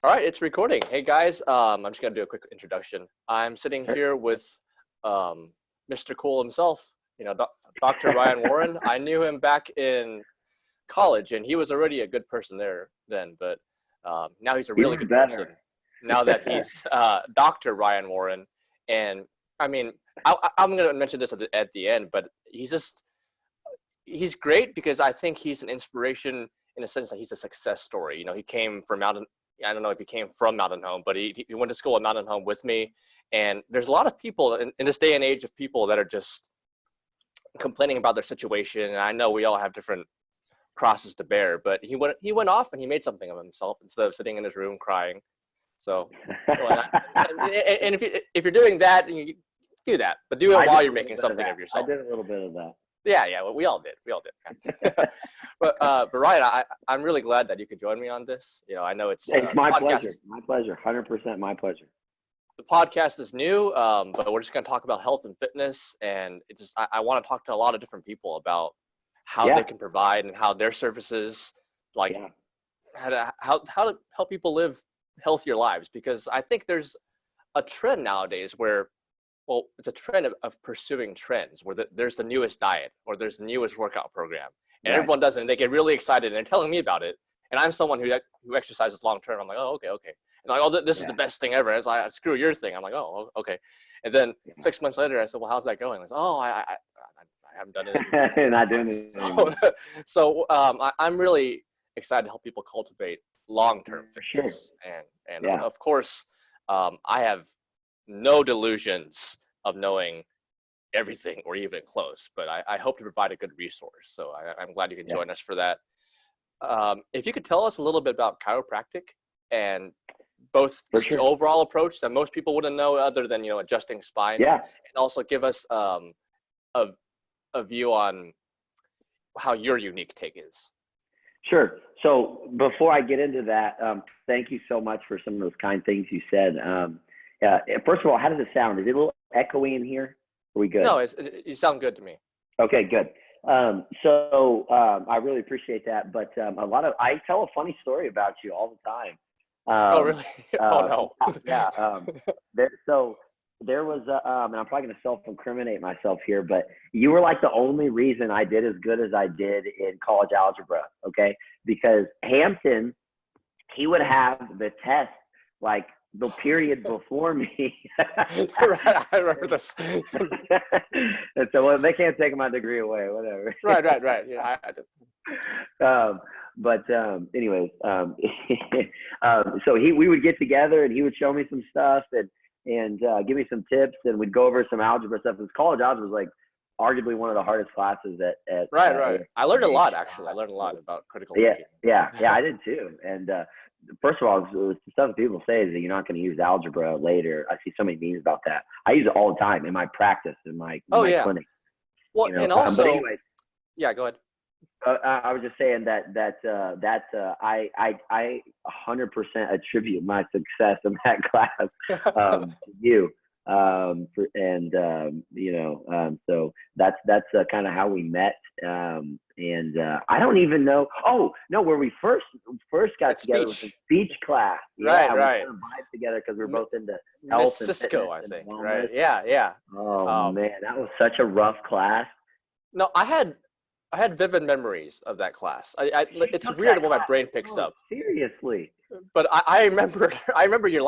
All right, it's recording. Hey guys, I'm just gonna do a quick introduction. I'm sitting here with Mr. Cool himself, Dr. Ryan Warren. I knew him back in college, and he was already a good person there then, but now he's a really Even good person. better. Now that he's Dr. Ryan Warren, and I mean, I'm gonna mention this at the end, but he's great because I think he's an inspiration in a sense that he's a success story. He came from Mountain. I don't know if he came from Mountain Home, but he went to school at Mountain Home with me. And there's a lot of people in this day and age of people that are just complaining about their situation. And I know we all have different crosses to bear, but he went off and he made something of himself instead of sitting in his room crying. So, and if you're doing that, you do that, but do it while you're making something of yourself. I did a little bit of that. Yeah, well, we all did. But Ryan, I'm really glad that you could join me on this. I know it's my pleasure. My pleasure. 100% my pleasure. The podcast is new, but we're just going to talk about health and fitness, and it's just I want to talk to a lot of different people about how they can provide and how their services, how to help people live healthier lives. Because I think there's a trend nowadays where, well, it's a trend of pursuing trends where there's the newest diet or there's the newest workout program, and everyone does it and they get really excited and they're telling me about it. And I'm someone who exercises long term. I'm like, oh, okay. And like, oh, this is the best thing ever. It's like, screw your thing. I'm like, oh, okay. And then 6 months later, I said, well, how's that going? I said, oh, I haven't done it. Not doing it. So I'm really excited to help people cultivate long-term fitness. Sure. And of course, I have no delusions of knowing everything or even close, but I hope to provide a good resource. So I'm glad you can join us for that. If you could tell us a little bit about chiropractic and both the overall approach that most people wouldn't know other than, adjusting spines, and also give us a view on how your unique take is. Sure. So before I get into that, thank you so much for some of those kind things you said. First of all, how does it sound? Is it a little echoey in here? Are we good? No, you sound good to me. Okay, good. I really appreciate that. But I tell a funny story about you all the time. Oh, really? Oh, no. There was, and I'm probably going to self-incriminate myself here, but you were like the only reason I did as good as I did in college algebra, okay? Because Hampton, he would have the test like the period before me. Right, I remember this. And so, well, they can't take my degree away, whatever. Right. Yeah, I did. Anyways, so we would get together and he would show me some stuff and give me some tips, and we'd go over some algebra stuff. Because college algebra was like arguably one of the hardest classes at Right. I learned a lot, actually. I learned a lot about critical thinking. Yeah, I did too. And first of all, the stuff that people say is that you're not going to use algebra later. I see so many memes about that. I use it all the time in my practice, in my clinic. Well, and also, but anyways, go ahead. I was just saying that I 100% attribute my success in that class to you. So that's kind of how we met. I don't even know. Oh no, where we first got together was a speech class. Right. We kind of vibed together because we were both into health and Cisco, fitness, I think. and Right. Yeah. Oh man, that was such a rough class. No, I had vivid memories of that class. It's weird what my brain picks up. Seriously. But I remember your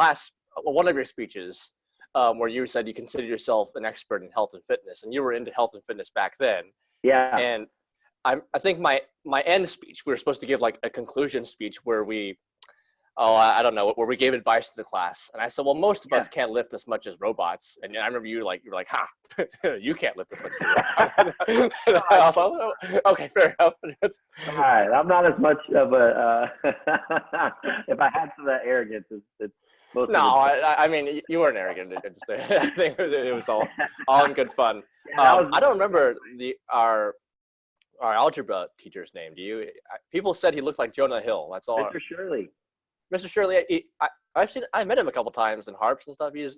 one of your speeches where you said you consider yourself an expert in health and fitness, and you were into health and fitness back then. Yeah. And I think my end speech, we were supposed to give like a conclusion speech where I don't know, where we gave advice to the class. And I said, well, most of us can't lift as much as robots. And I remember you were like, ha, you can't lift as much as robots. I was like, oh, okay, fair enough. All right, I'm not as much of a, if I had some of that arrogance, it's most no, I mean, you weren't arrogant. I think it was all in good fun. I don't remember our algebra teacher's name. Do you? People said he looked like Jonah Hill. That's all. Mr. Shirley. Mr. Shirley, I met him a couple times in Harps and stuff. He's a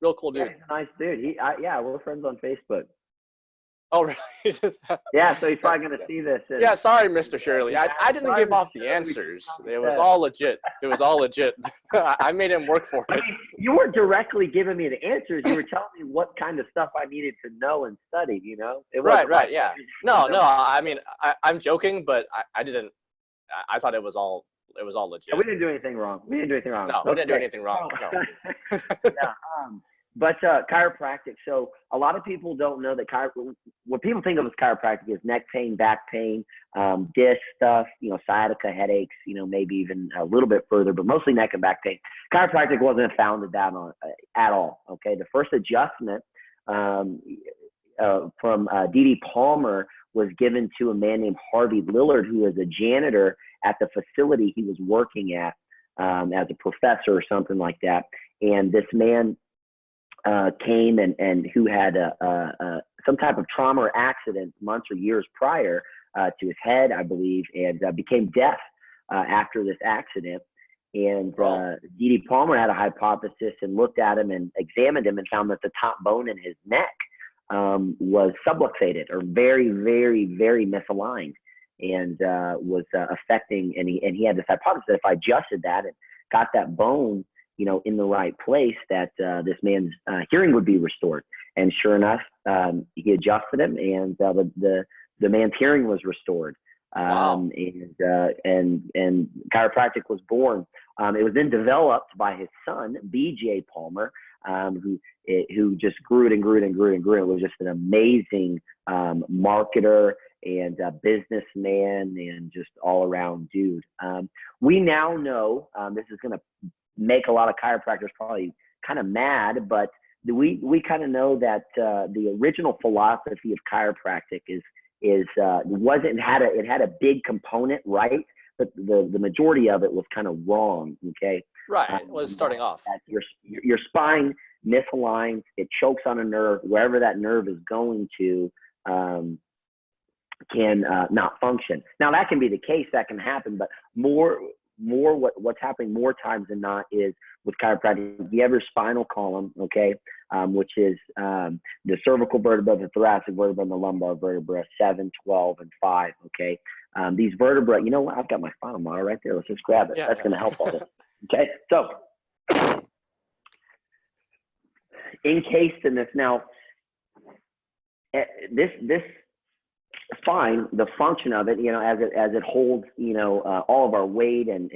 real cool dude. Yeah, he's a nice dude. We're friends on Facebook. Oh, really? Yeah, so he's probably going to see this. Yeah, sorry, Mr. Shirley. I didn't sorry, give off Mr. the Shirley, answers. It was all legit. It was all legit. I made him work for it. I mean, you weren't directly giving me the answers. You were telling me what kind of stuff I needed to know and study, you know? It wasn't Right, yeah. No, I mean, I'm joking, but I didn't, I thought it was all legit. We didn't do anything wrong. No, we didn't do anything wrong. No. Yeah, but chiropractic. So a lot of people don't know that what people think of as chiropractic is neck pain, back pain, disc stuff, you know, sciatica, headaches, you know, maybe even a little bit further, but mostly neck and back pain. Chiropractic wasn't founded that on at all. Okay, the first adjustment from D.D. Palmer was given to a man named Harvey Lillard, who was a janitor at the facility he was working at as a professor or something like that. And this man came and who had some type of trauma or accident months or years prior to his head, I believe, and became deaf after this accident. And D.D. Palmer had a hypothesis and looked at him and examined him and found that the top bone in his neck was subluxated or very, very, very misaligned, and was affecting. And he had this hypothesis that if I adjusted that and got that bone, you know, in the right place, that this man's hearing would be restored. And sure enough, he adjusted him, and the man's hearing was restored. Wow. And chiropractic was born. It was then developed by his son, B.J. Palmer, who just grew it and grew it and grew it and grew it. It was just an amazing marketer and businessman and just all around dude. We now know, this is going to make a lot of chiropractors probably kind of mad, but we kind of know that the original philosophy of chiropractic it had a big component, right? But the majority of it was kind of wrong. Okay. Right. It was starting off. Your spine misaligns, it chokes on a nerve, wherever that nerve is going to can not function. Now that can be the case, that can happen, but what's happening more times than not is with chiropractic, you have your spinal column, okay, which is the cervical vertebra, the thoracic vertebra, and the lumbar vertebra, 7, 12, and 5, okay. These vertebrae, you know what, I've got my spinal model right there. Let's just grab it. That's going to help all this. Okay, so encased in this. Now, this spine, the function of it, you know, as it holds, you know, all of our weight and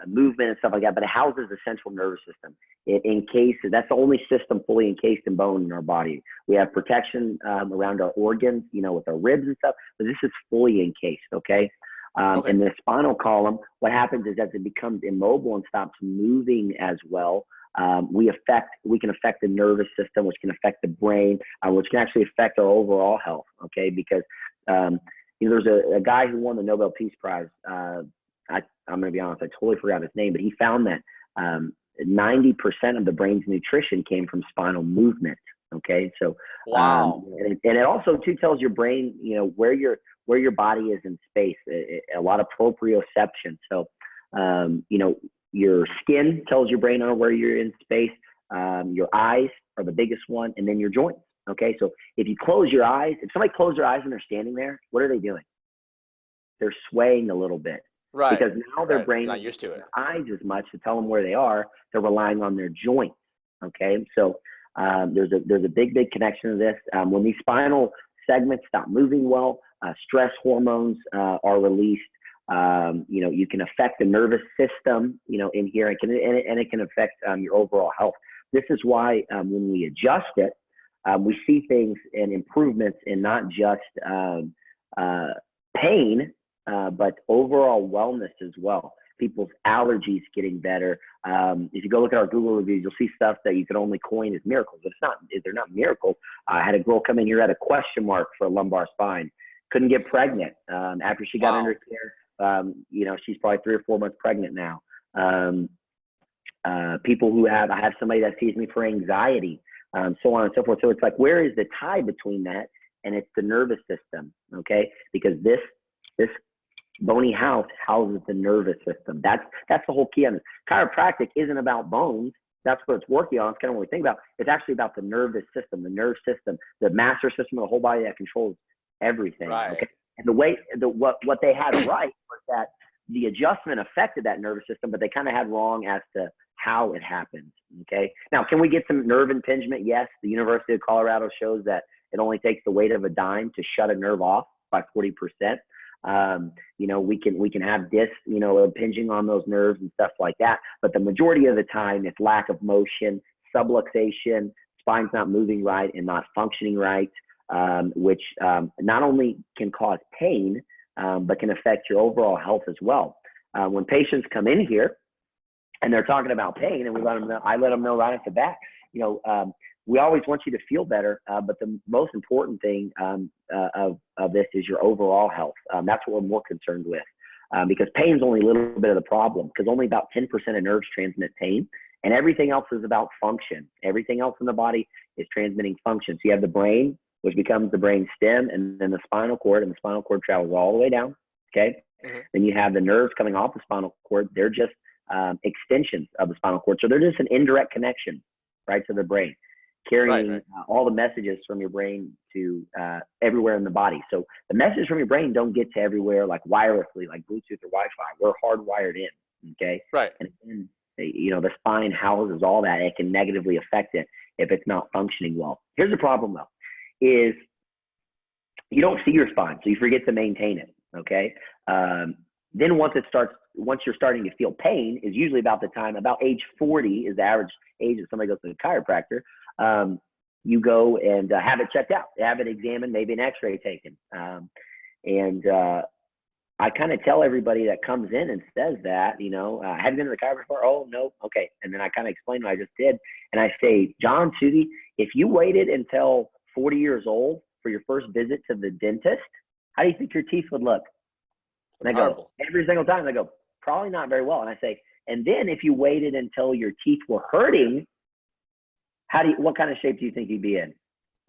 movement and stuff like that, but it houses the central nervous system. It encases, that's the only system fully encased in bone in our body. We have protection around our organs, you know, with our ribs and stuff, but this is fully encased, okay? And the spinal column, what happens is as it becomes immobile and stops moving as well, we can affect the nervous system, which can affect the brain, which can actually affect our overall health, okay? Because you know, there's a guy who won the Nobel Peace Prize. I'm going to be honest, I totally forgot his name, but he found that 90% of the brain's nutrition came from spinal movement. Okay, so wow, and it also too tells your brain, you know, where your body is in space. A lot of proprioception. So you know, your skin tells your brain where you're in space. Your eyes are the biggest one, and then your joints. Okay, so if you close your eyes, if somebody closes their eyes and they're standing there, what are they doing? They're swaying a little bit. Right. Because now their brain not used to it. Their eyes as much to tell them where they are. They're relying on their joints. Okay, so there's a big connection to this. When these spinal segments stop moving well, stress hormones are released. You know, you can affect the nervous system, you know, in here, and it can affect your overall health. This is why when we adjust it, we see things and improvements in not just pain, but overall wellness as well. People's allergies getting better. If you go look at our Google reviews, you'll see stuff that you could only coin as miracles. But they're not miracles. I had a girl come in here, had a question mark for a lumbar spine, couldn't get pregnant. After she got under care, you know, she's probably 3 or 4 months pregnant now. People who I have somebody that sees me for anxiety. So on and so forth. So it's like, where is the tie between that? And it's the nervous system, okay? Because this bony house houses the nervous system. That's the whole key on this. Chiropractic isn't about bones. that's what it's working on. It's kind of what we think about. It's actually about the nervous system, the master system of the whole body that controls everything. Right. Okay. And what they had right was that the adjustment affected that nervous system, but they kind of had wrong as to how it happens. Okay. Now, can we get some nerve impingement? Yes. The University of Colorado shows that it only takes the weight of a dime to shut a nerve off by 40%. We can have discs, impinging on those nerves and stuff like that. But the majority of the time, it's lack of motion, subluxation, spine's not moving right and not functioning right, which not only can cause pain, but can affect your overall health as well. When patients come in here and they're talking about pain, and I let them know right off the bat, we always want you to feel better, but the most important thing of this is your overall health. That's what we're more concerned with, because pain is only a little bit of the problem, because only about 10% of nerves transmit pain, and everything else is about function. Everything else in the body is transmitting function. So you have the brain, which becomes the brain stem, and then the spinal cord, and the spinal cord travels all the way down, okay? Mm-hmm. Then you have the nerves coming off the spinal cord. They're just extensions of the spinal cord. So they're just an indirect connection, right, to the brain, carrying all the messages from your brain to everywhere in the body. So the messages from your brain don't get to everywhere like wirelessly, like Bluetooth or Wi-Fi. We're hardwired in, okay? Right. And then, the spine houses all that. It can negatively affect it if it's not functioning well. Here's the problem, though, is you don't see your spine, so you forget to maintain it, okay? Then once you're starting to feel pain is usually about age 40 is the average age that somebody goes to the chiropractor. You go and have it checked out, have it examined, maybe an x-ray taken. I kind of tell everybody that comes in and says that, have you been to the chiropractor before? Oh, no. Okay. And then I kind of explain what I just did. And I say, John, Susie, if you waited until 40 years old for your first visit to the dentist, how do you think your teeth would look? And I go, every single time, I go, probably not very well. And I say, and then if you waited until your teeth were hurting, what kind of shape do you think you'd be in?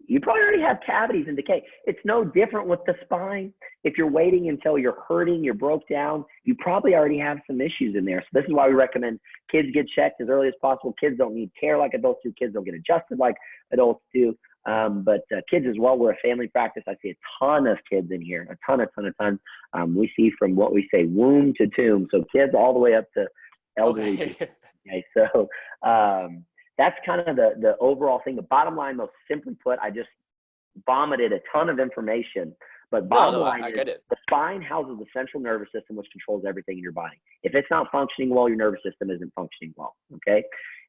You probably already have cavities and decay. It's no different with the spine. If you're waiting until you're hurting, you're broke down, you probably already have some issues in there. So this is why we recommend kids get checked as early as possible. Kids don't need care like adults do. Kids don't get adjusted like adults do. But kids as well, we're a family practice. I see a ton of kids in here, a ton. We see from what we say, womb to tomb. So kids all the way up to elderly. Okay, so that's kind of the overall thing. The bottom line, most simply put, I just vomited a ton of information. But bottom line is the spine houses the central nervous system, which controls everything in your body. If it's not functioning well, your nervous system isn't functioning well, okay?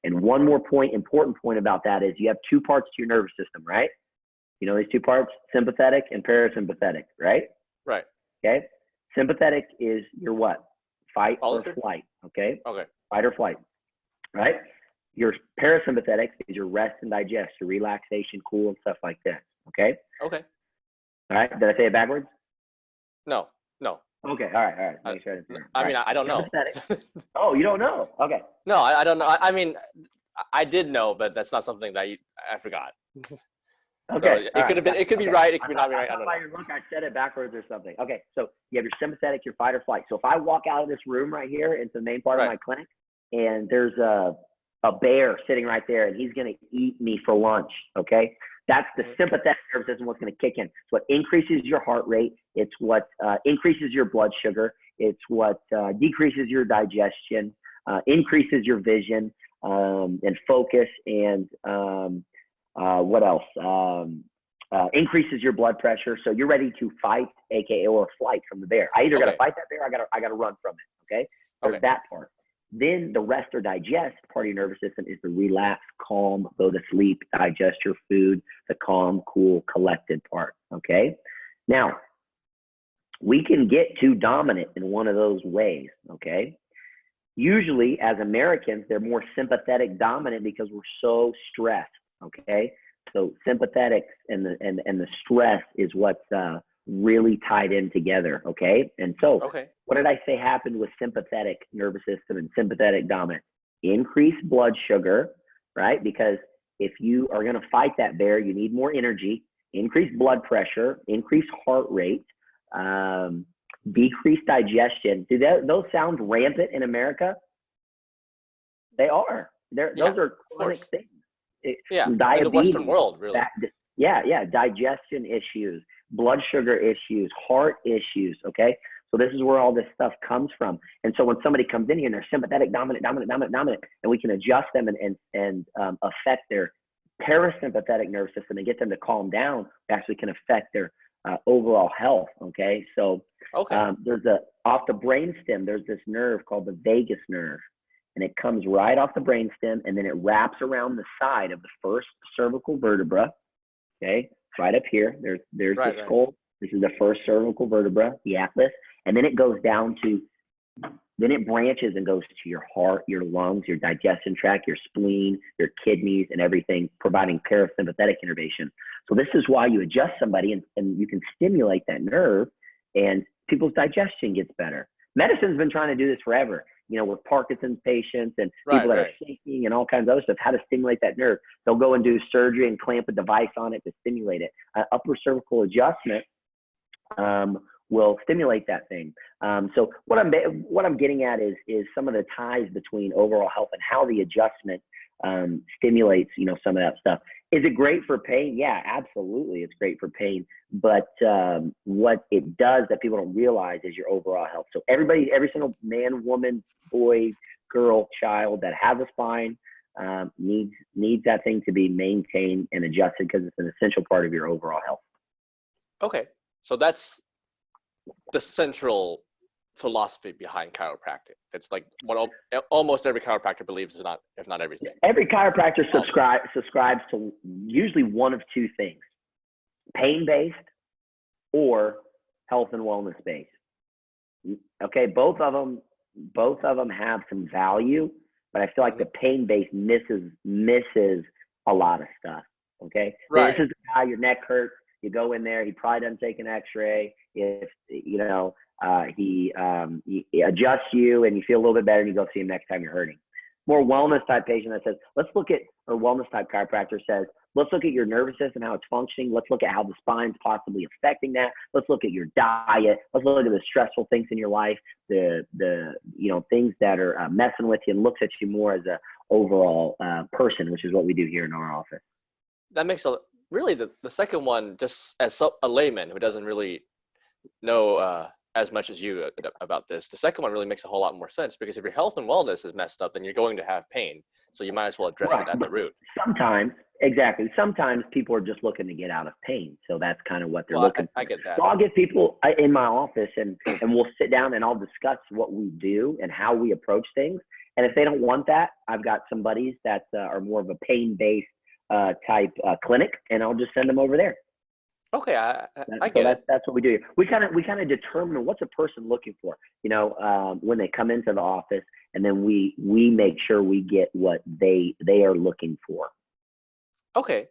And one more important point about that is you have two parts to your nervous system, right? You know these two parts, sympathetic and parasympathetic, right? Right. Okay. Sympathetic is your what? Fight or flight, okay? Okay. Fight or flight, right? Your parasympathetic is your rest and digest, your relaxation, cool, and stuff like that, okay? Okay. All right. Did I say it backwards? No. Okay. All right. Make sure I don't know. Oh, you don't know? Okay. No, I don't know. I mean, I did know, but that's not something that I forgot. Okay. So it could be right. It could not be right. I don't know. I said it backwards or something. Okay. So you have your sympathetic, your fight or flight. So if I walk out of this room right here into the main part of my clinic, and there's a bear sitting right there, and he's going to eat me for lunch. Okay. That's the sympathetic nervous system, what's going to kick in. It's what increases your heart rate. It's what increases your blood sugar. It's what decreases your digestion, increases your vision and focus, and what else? Increases your blood pressure. So you're ready to fight, aka or flight from the bear. I either got to fight that bear, or I got to run from it. Okay. There's that part. Then the rest or digest part of your nervous system is the relax, calm, go to sleep, digest your food, the calm, cool, collected part, okay? Now, we can get too dominant in one of those ways, okay? Usually, as Americans, they're more sympathetic dominant because we're so stressed, okay? So sympathetic and the stress is what's really tied in together, okay? And so what did I say happened with sympathetic nervous system and sympathetic dominant? Increased blood sugar, right? Because if you are going to fight that bear, you need more energy, increased blood pressure, increased heart rate, decreased digestion. Do those sound rampant in America? They are. Those are chronic things. In the Western world, really. Digestion issues, blood sugar issues, heart issues, okay? So this is where all this stuff comes from. And so when somebody comes in here and they're sympathetic, dominant, and we can adjust them and affect their parasympathetic nervous system and get them to calm down, it actually can affect their overall health, okay? So off the brainstem, there's this nerve called the vagus nerve. And it comes right off the brainstem, and then it wraps around the side of the first cervical vertebra. Okay, right up here. There's the skull. This is the first cervical vertebra, the atlas, and then it goes down to. Then it branches and goes to your heart, your lungs, your digestion tract, your spleen, your kidneys, and everything, providing parasympathetic innervation. So this is why you adjust somebody, and you can stimulate that nerve, and people's digestion gets better. Medicine's been trying to do this forever. You know, with Parkinson's patients and people that are shaking and all kinds of other stuff, how to stimulate that nerve. They'll go and do surgery and clamp a device on it to stimulate it. Upper cervical adjustment will stimulate that thing. So what I'm getting at is some of the ties between overall health and how the adjustment stimulates, you know, some of that stuff. Is it great for pain? Yeah, absolutely. It's great for pain. But what it does that people don't realize is your overall health. So every single man, woman, boy, girl, child that has a spine needs that thing to be maintained and adjusted because it's an essential part of your overall health. Okay. So that's the central philosophy behind chiropractic. It's like what almost every chiropractor believes, if not everything. Every chiropractor subscribes to usually one of two things: pain-based or health and wellness-based. Okay, both of them have some value, but I feel like the pain-based misses a lot of stuff. Okay, this is the guy, your neck hurts. You go in there, he probably doesn't take an x-ray. If, you know, he adjusts you and you feel a little bit better and you go see him next time you're hurting. More wellness type patient that says, or wellness type chiropractor says, let's look at your nervous system, how it's functioning. Let's look at how the spine's possibly affecting that. Let's look at your diet. Let's look at the stressful things in your life, the you know, things that are messing with you, and looks at you more as a overall person, which is what we do here in our office. That makes really the second one, just as a layman who doesn't really know as much as you about this, the second one really makes a whole lot more sense, because if your health and wellness is messed up, then you're going to have pain. So you might as well address it at the root. Sometimes people are just looking to get out of pain. So that's kind of what they're looking for. I get that. So I'll get people in my office and we'll sit down and I'll discuss what we do and how we approach things. And if they don't want that, I've got some buddies that are more of a pain-based type clinic, and I'll just send them over there. Okay, I get it. That's what we do. We kind of determine what's a person looking for, you know, when they come into the office, and then we make sure we get what they are looking for. Okay.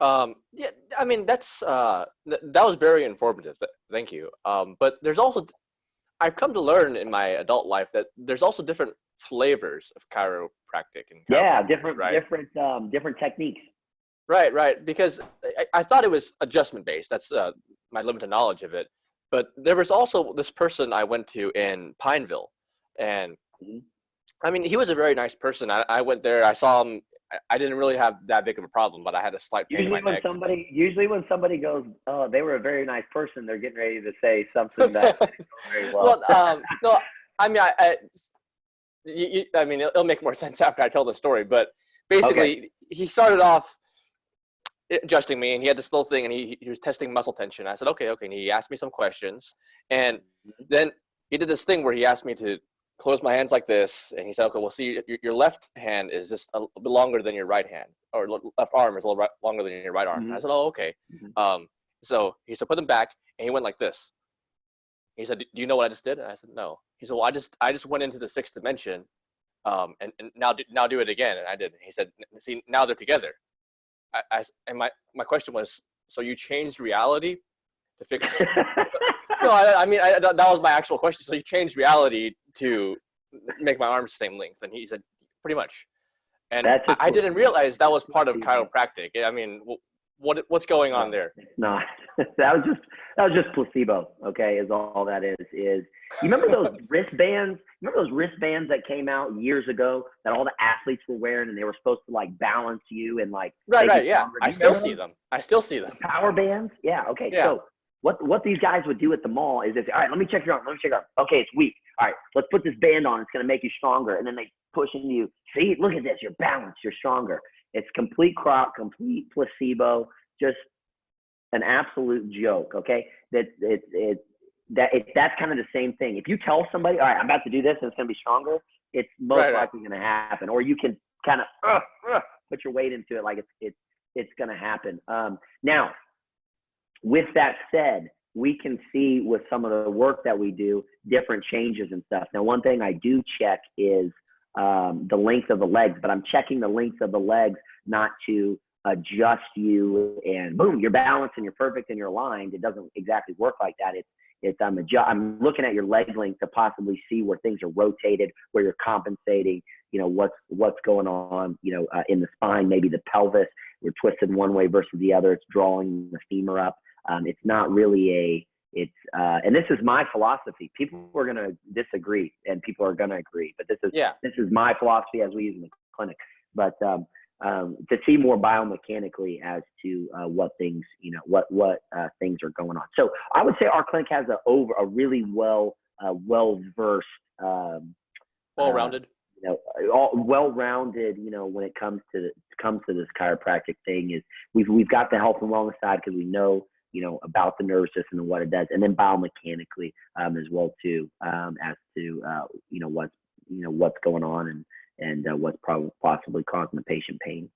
Yeah, I mean, that's that was very informative. Thank you. But there's also, I've come to learn in my adult life that there's also different flavors of chiropractic and different techniques. Right. Because I thought it was adjustment based. That's my limited knowledge of it. But there was also this person I went to in Pineville, and I mean, he was a very nice person. I went there. I saw him. I didn't really have that big of a problem, but I had a slight pain in my neck. Usually when somebody goes, "Oh, they were a very nice person," they're getting ready to say something that didn't go very well. No, I mean, I mean, it'll make more sense after I tell the story. But basically, he started off adjusting me, and he had this little thing, and he was testing muscle tension. I said, okay. And he asked me some questions, and then he did this thing where he asked me to close my hands like this, and he said, okay, well, see, your left hand is just a bit longer than your right hand, or left arm is a little longer than your right arm. I said, oh, okay. So he said, put them back, and he went like this. He said, do you know what I just did? And I said, no. He said, well, I just went into the sixth dimension, and now do it again. And I did. He said, see, now they're together. And my question was, so you changed reality to fix? No, I mean, that was my actual question. So you changed reality to make my arms the same length? And he said, pretty much. And I didn't realize that was part of chiropractic. I mean, what's going on there? It's not. That was just placebo. Okay, is all that is. You remember those wristbands? remember those wristbands that came out years ago that all the athletes were wearing, and they were supposed to like balance you and like right, yeah. I still see them. Power bands, yeah. Okay, yeah. So what these guys would do at the mall is, all right, let me check your arm. Okay, it's weak. All right, let's put this band on. It's going to make you stronger. And then they push into you. See, look at this. You're balanced. You're stronger. It's complete crop, complete placebo. Just an absolute joke. Okay, that's kind of the same thing. If you tell somebody, all right, I'm about to do this and it's going to be stronger, it's most likely going to happen. Or you can kind of put your weight into it, like it's going to happen. Now, with that said, we can see with some of the work that we do, different changes and stuff. Now, one thing I do check is the length of the legs, but I'm checking the length of the legs not to adjust you and boom, you're balanced and you're perfect and you're aligned. It doesn't exactly work like that. I'm looking at your leg length to possibly see where things are rotated, where you're compensating, what's going on, in the spine, maybe the pelvis, we're twisted one way versus the other. It's drawing the femur up. It's not really and this is my philosophy. People are going to disagree and people are going to agree, but this is my philosophy as we use in the clinic. But to see more biomechanically as to what things, what things are going on. So I would say our clinic has a really well-versed, well-rounded. Well-rounded, when it comes to this chiropractic thing, is we've got the health and wellness side because we know, about the nervous system and what it does, and then biomechanically as well too, as to what's going on and what's possibly causing the patient pain.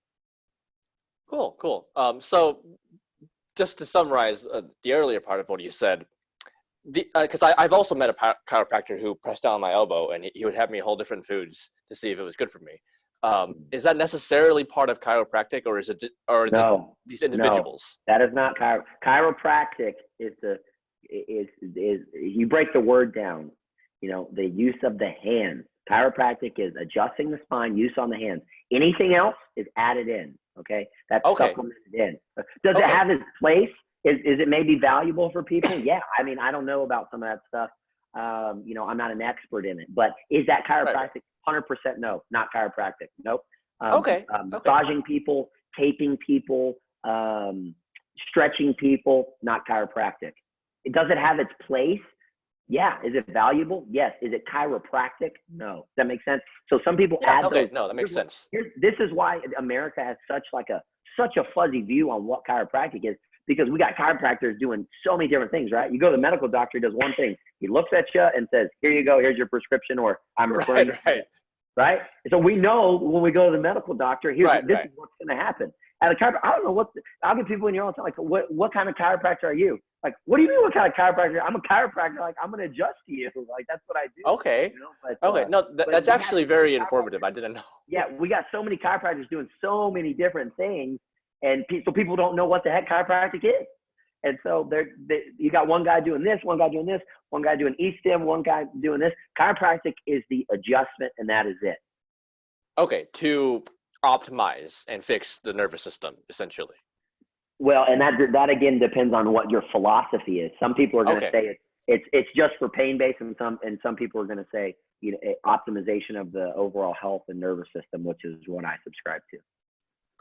Cool. So just to summarize the earlier part of what you said, because I've also met a chiropractor who pressed down my elbow and he would have me hold different foods to see if it was good for me. Is that necessarily part of chiropractic, or is it, no, these individuals? No, that is not chiropractic. Is you break the word down, the use of the hands. Chiropractic is adjusting the spine, use on the hands. Anything else is added in. Okay, that's supplemented in. Does it have its place? Is it maybe valuable for people? Yeah, I mean, I don't know about some of that stuff. I'm not an expert in it, but is that chiropractic? 100% no, not chiropractic. Nope. Massaging people, taping people, stretching people, not chiropractic. Does it have its place? Yeah. Is it valuable? Yes. Is it chiropractic? No. Does that make sense? So some people add those. No, that makes sense. This is why America has such a fuzzy view on what chiropractic is, because we got chiropractors doing so many different things, right? You go to the medical doctor, he does one thing. He looks at you and says, here you go, here's your prescription, or I'm referring right? So we know when we go to the medical doctor, this is what's going to happen. At a chiropractor, I don't know I'll get people in here all the time, like, what kind of chiropractor are you? Like, what do you mean what kind of chiropractor? I'm a chiropractor. Like, I'm going to adjust to you. Like, that's what I do. Okay. That's actually very informative. I didn't know. Yeah, we got so many chiropractors doing so many different things, and so people don't know what the heck chiropractic is. And so you got one guy doing this, one guy doing this, one guy doing E-stim, one guy doing this. Chiropractic is the adjustment, and that is it. Okay, to optimize and fix the nervous system, essentially. Well, and that again depends on what your philosophy is. Some people are going to say it's just for pain based, and some people are going to say optimization of the overall health and nervous system, which is what I subscribe to.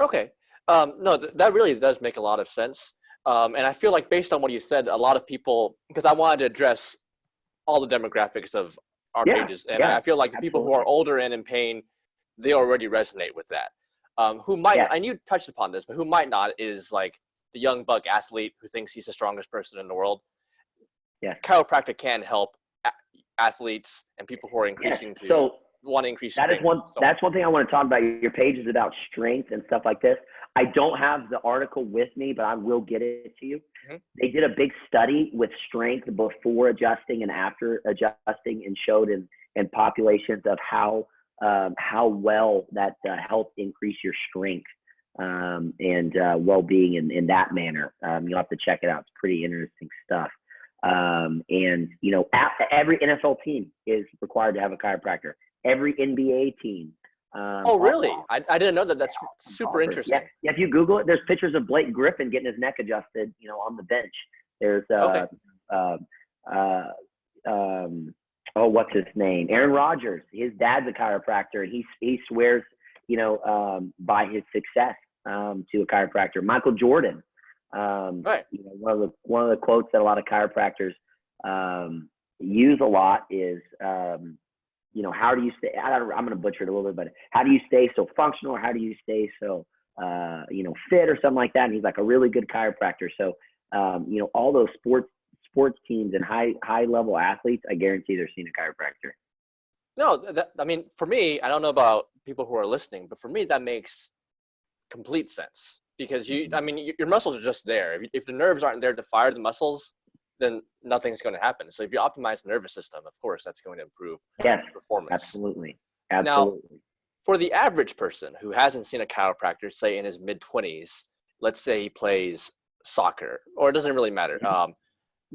Okay, no, that really does make a lot of sense. And I feel like based on what you said, a lot of people, because I wanted to address all the demographics of our pages, and I feel like the people who are older and in pain, they already resonate with that. Who might, and you touched upon this, but who might not, is like the young buck athlete who thinks he's the strongest person in the world. Yeah, chiropractic can help athletes and people who are increasing want to increase. That's one thing I want to talk about. Your page is about strength and stuff like this. I don't have the article with me, but I will get it to you. Mm-hmm. They did a big study with strength before adjusting and after adjusting, and showed in populations of how well that helped increase your strength and well-being in that manner. You'll have to check it out. It's pretty interesting stuff. Every NFL team is required to have a chiropractor. Every NBA team. Oh, really? I didn't know that. That's super interesting. Yeah, if you Google it, there's pictures of Blake Griffin getting his neck adjusted, on the bench. There's oh, what's his name? Aaron Rodgers. His dad's a chiropractor, and he swears, by his success to a chiropractor. Michael Jordan. Right. One of the quotes that a lot of chiropractors use a lot is, how do you stay? I'm going to butcher it a little bit, but how do you stay so functional, or how do you stay so fit, or something like that? And he's like a really good chiropractor. So all those sports teams and high level athletes, I guarantee they're seeing a chiropractor. No, I mean, for me, I don't know about people who are listening, but for me, that makes complete sense, because your muscles are just there. If the nerves aren't there to fire the muscles, then nothing's going to happen. So if you optimize the nervous system, of course, that's going to improve performance. Absolutely. Now, for the average person who hasn't seen a chiropractor, say in his mid-20s, let's say he plays soccer, or it doesn't really matter.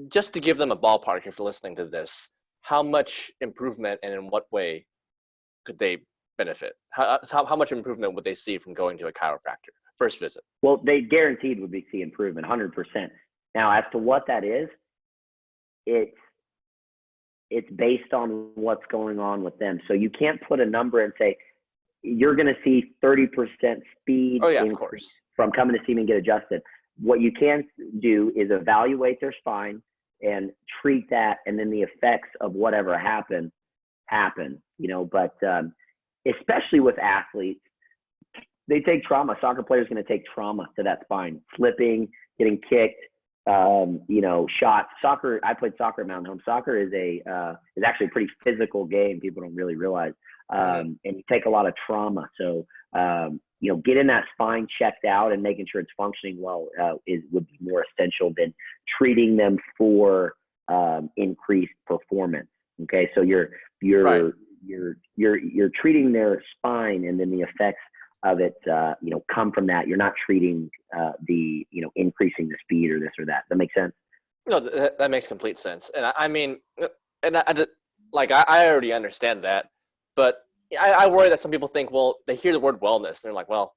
Just to give them a ballpark, if you're listening to this, how much improvement and in what way could they benefit? How much improvement would they see from going to a chiropractor first visit? Well, they guaranteed would be see improvement, 100%. Now, as to what that is, it's based on what's going on with them. So you can't put a number and say you're going to see 30% speed of course, from coming to see me and get adjusted. What you can do is evaluate their spine and treat that, and then the effects of whatever happen. But especially with athletes, they take trauma. Soccer players going to take trauma to that spine, slipping, getting kicked, shots. Soccer, I played soccer at Mountain Home. Soccer is actually a pretty physical game. People don't really realize. And you take a lot of trauma. So, getting that spine checked out and making sure it's functioning well would be more essential than treating them for increased performance. Okay, so you're treating their spine, and then the effects of it, come from that. You're not treating increasing the speed or this or that. That makes sense? No, that makes complete sense. And I already understand that, but I worry that some people think, well, they hear the word wellness, and they're like, well,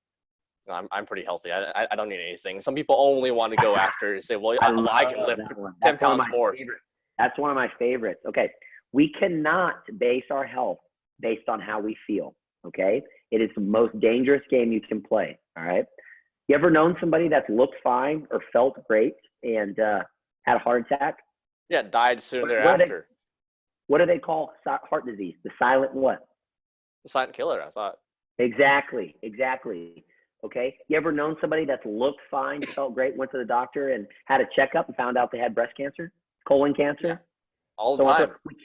I'm pretty healthy. I don't need anything. Some people only want to go after say, well, I can lift 10 pounds more. That's one of my favorites. Okay. We cannot base our health based on how we feel. Okay. It is the most dangerous game you can play. All right. You ever known somebody that's looked fine or felt great and had a heart attack? Yeah. Died soon thereafter. What do they call heart disease? The silent what? The silent killer, I thought. Exactly. Okay. You ever known somebody that's looked fine, felt great, went to the doctor and had a checkup and found out they had breast cancer, colon cancer? Yeah. All the time. We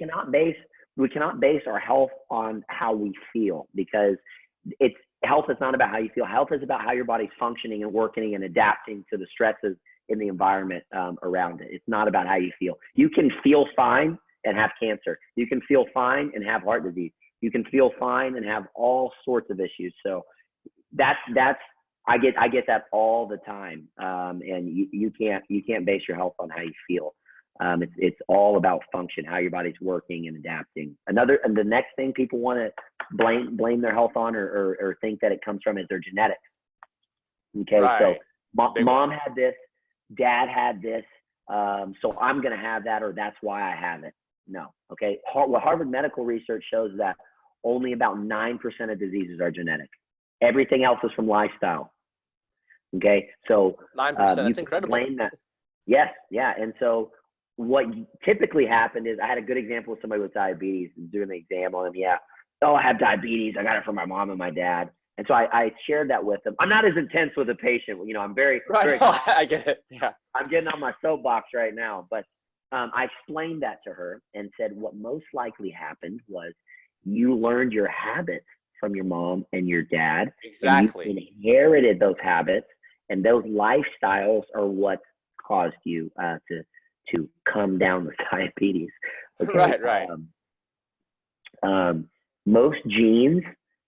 cannot base our health on how we feel, because health is not about how you feel. Health is about how your body's functioning and working and adapting to the stresses in the environment around it. It's not about how you feel. You can feel fine and have cancer. You can feel fine and have heart disease. You can feel fine and have all sorts of issues. So I get that all the time. And you can't base your health on how you feel. It's all about function, how your body's working and adapting. And the next thing people want to blame their health on or think that it comes from is their genetics. Okay. Right. So mom had this, dad had this. So I'm going to have that, or that's why I have it. No. Okay. What Harvard medical research shows that only about 9% of diseases are genetic. Everything else is from lifestyle. Okay. So 9%, that's incredible. Blame that. Yes. Yeah. And so what typically happened is, I had a good example of somebody with diabetes doing the exam on them. Yeah. Oh, I have diabetes. I got it from my mom and my dad. And so I shared that with them. I'm not as intense with a patient. I'm very, very I get it. Yeah. I'm getting on my soapbox right now, but I explained that to her and said, what most likely happened was you learned your habits from your mom and your dad. Exactly. And you inherited those habits, and those lifestyles are what caused you to come down with diabetes. Okay? Right. Most genes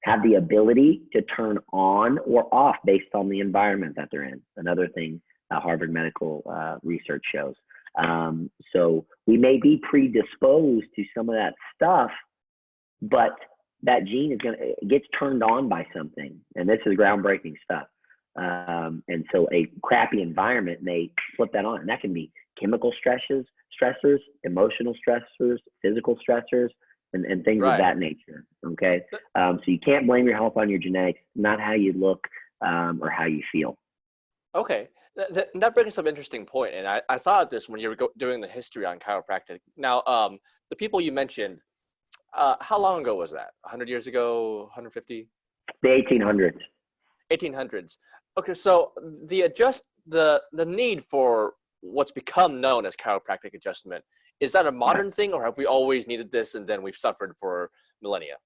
have the ability to turn on or off based on the environment that they're in. Another thing Harvard medical research shows. So we may be predisposed to some of that stuff, but that gene gets turned on by something. And this is groundbreaking stuff. And so a crappy environment may flip that on. And that can be chemical stressors, emotional stressors, physical stressors, and things of that nature. Okay. So you can't blame your health on your genetics, not how you look or how you feel. Okay. That brings up an interesting point. And I thought of this when you were doing the history on chiropractic. Now, the people you mentioned, how long ago was that? 100 years ago, 150? The 1800s. 1800s. Okay, so the need for what's become known as chiropractic adjustment, is that a modern thing, or have we always needed this and then we've suffered for millennia?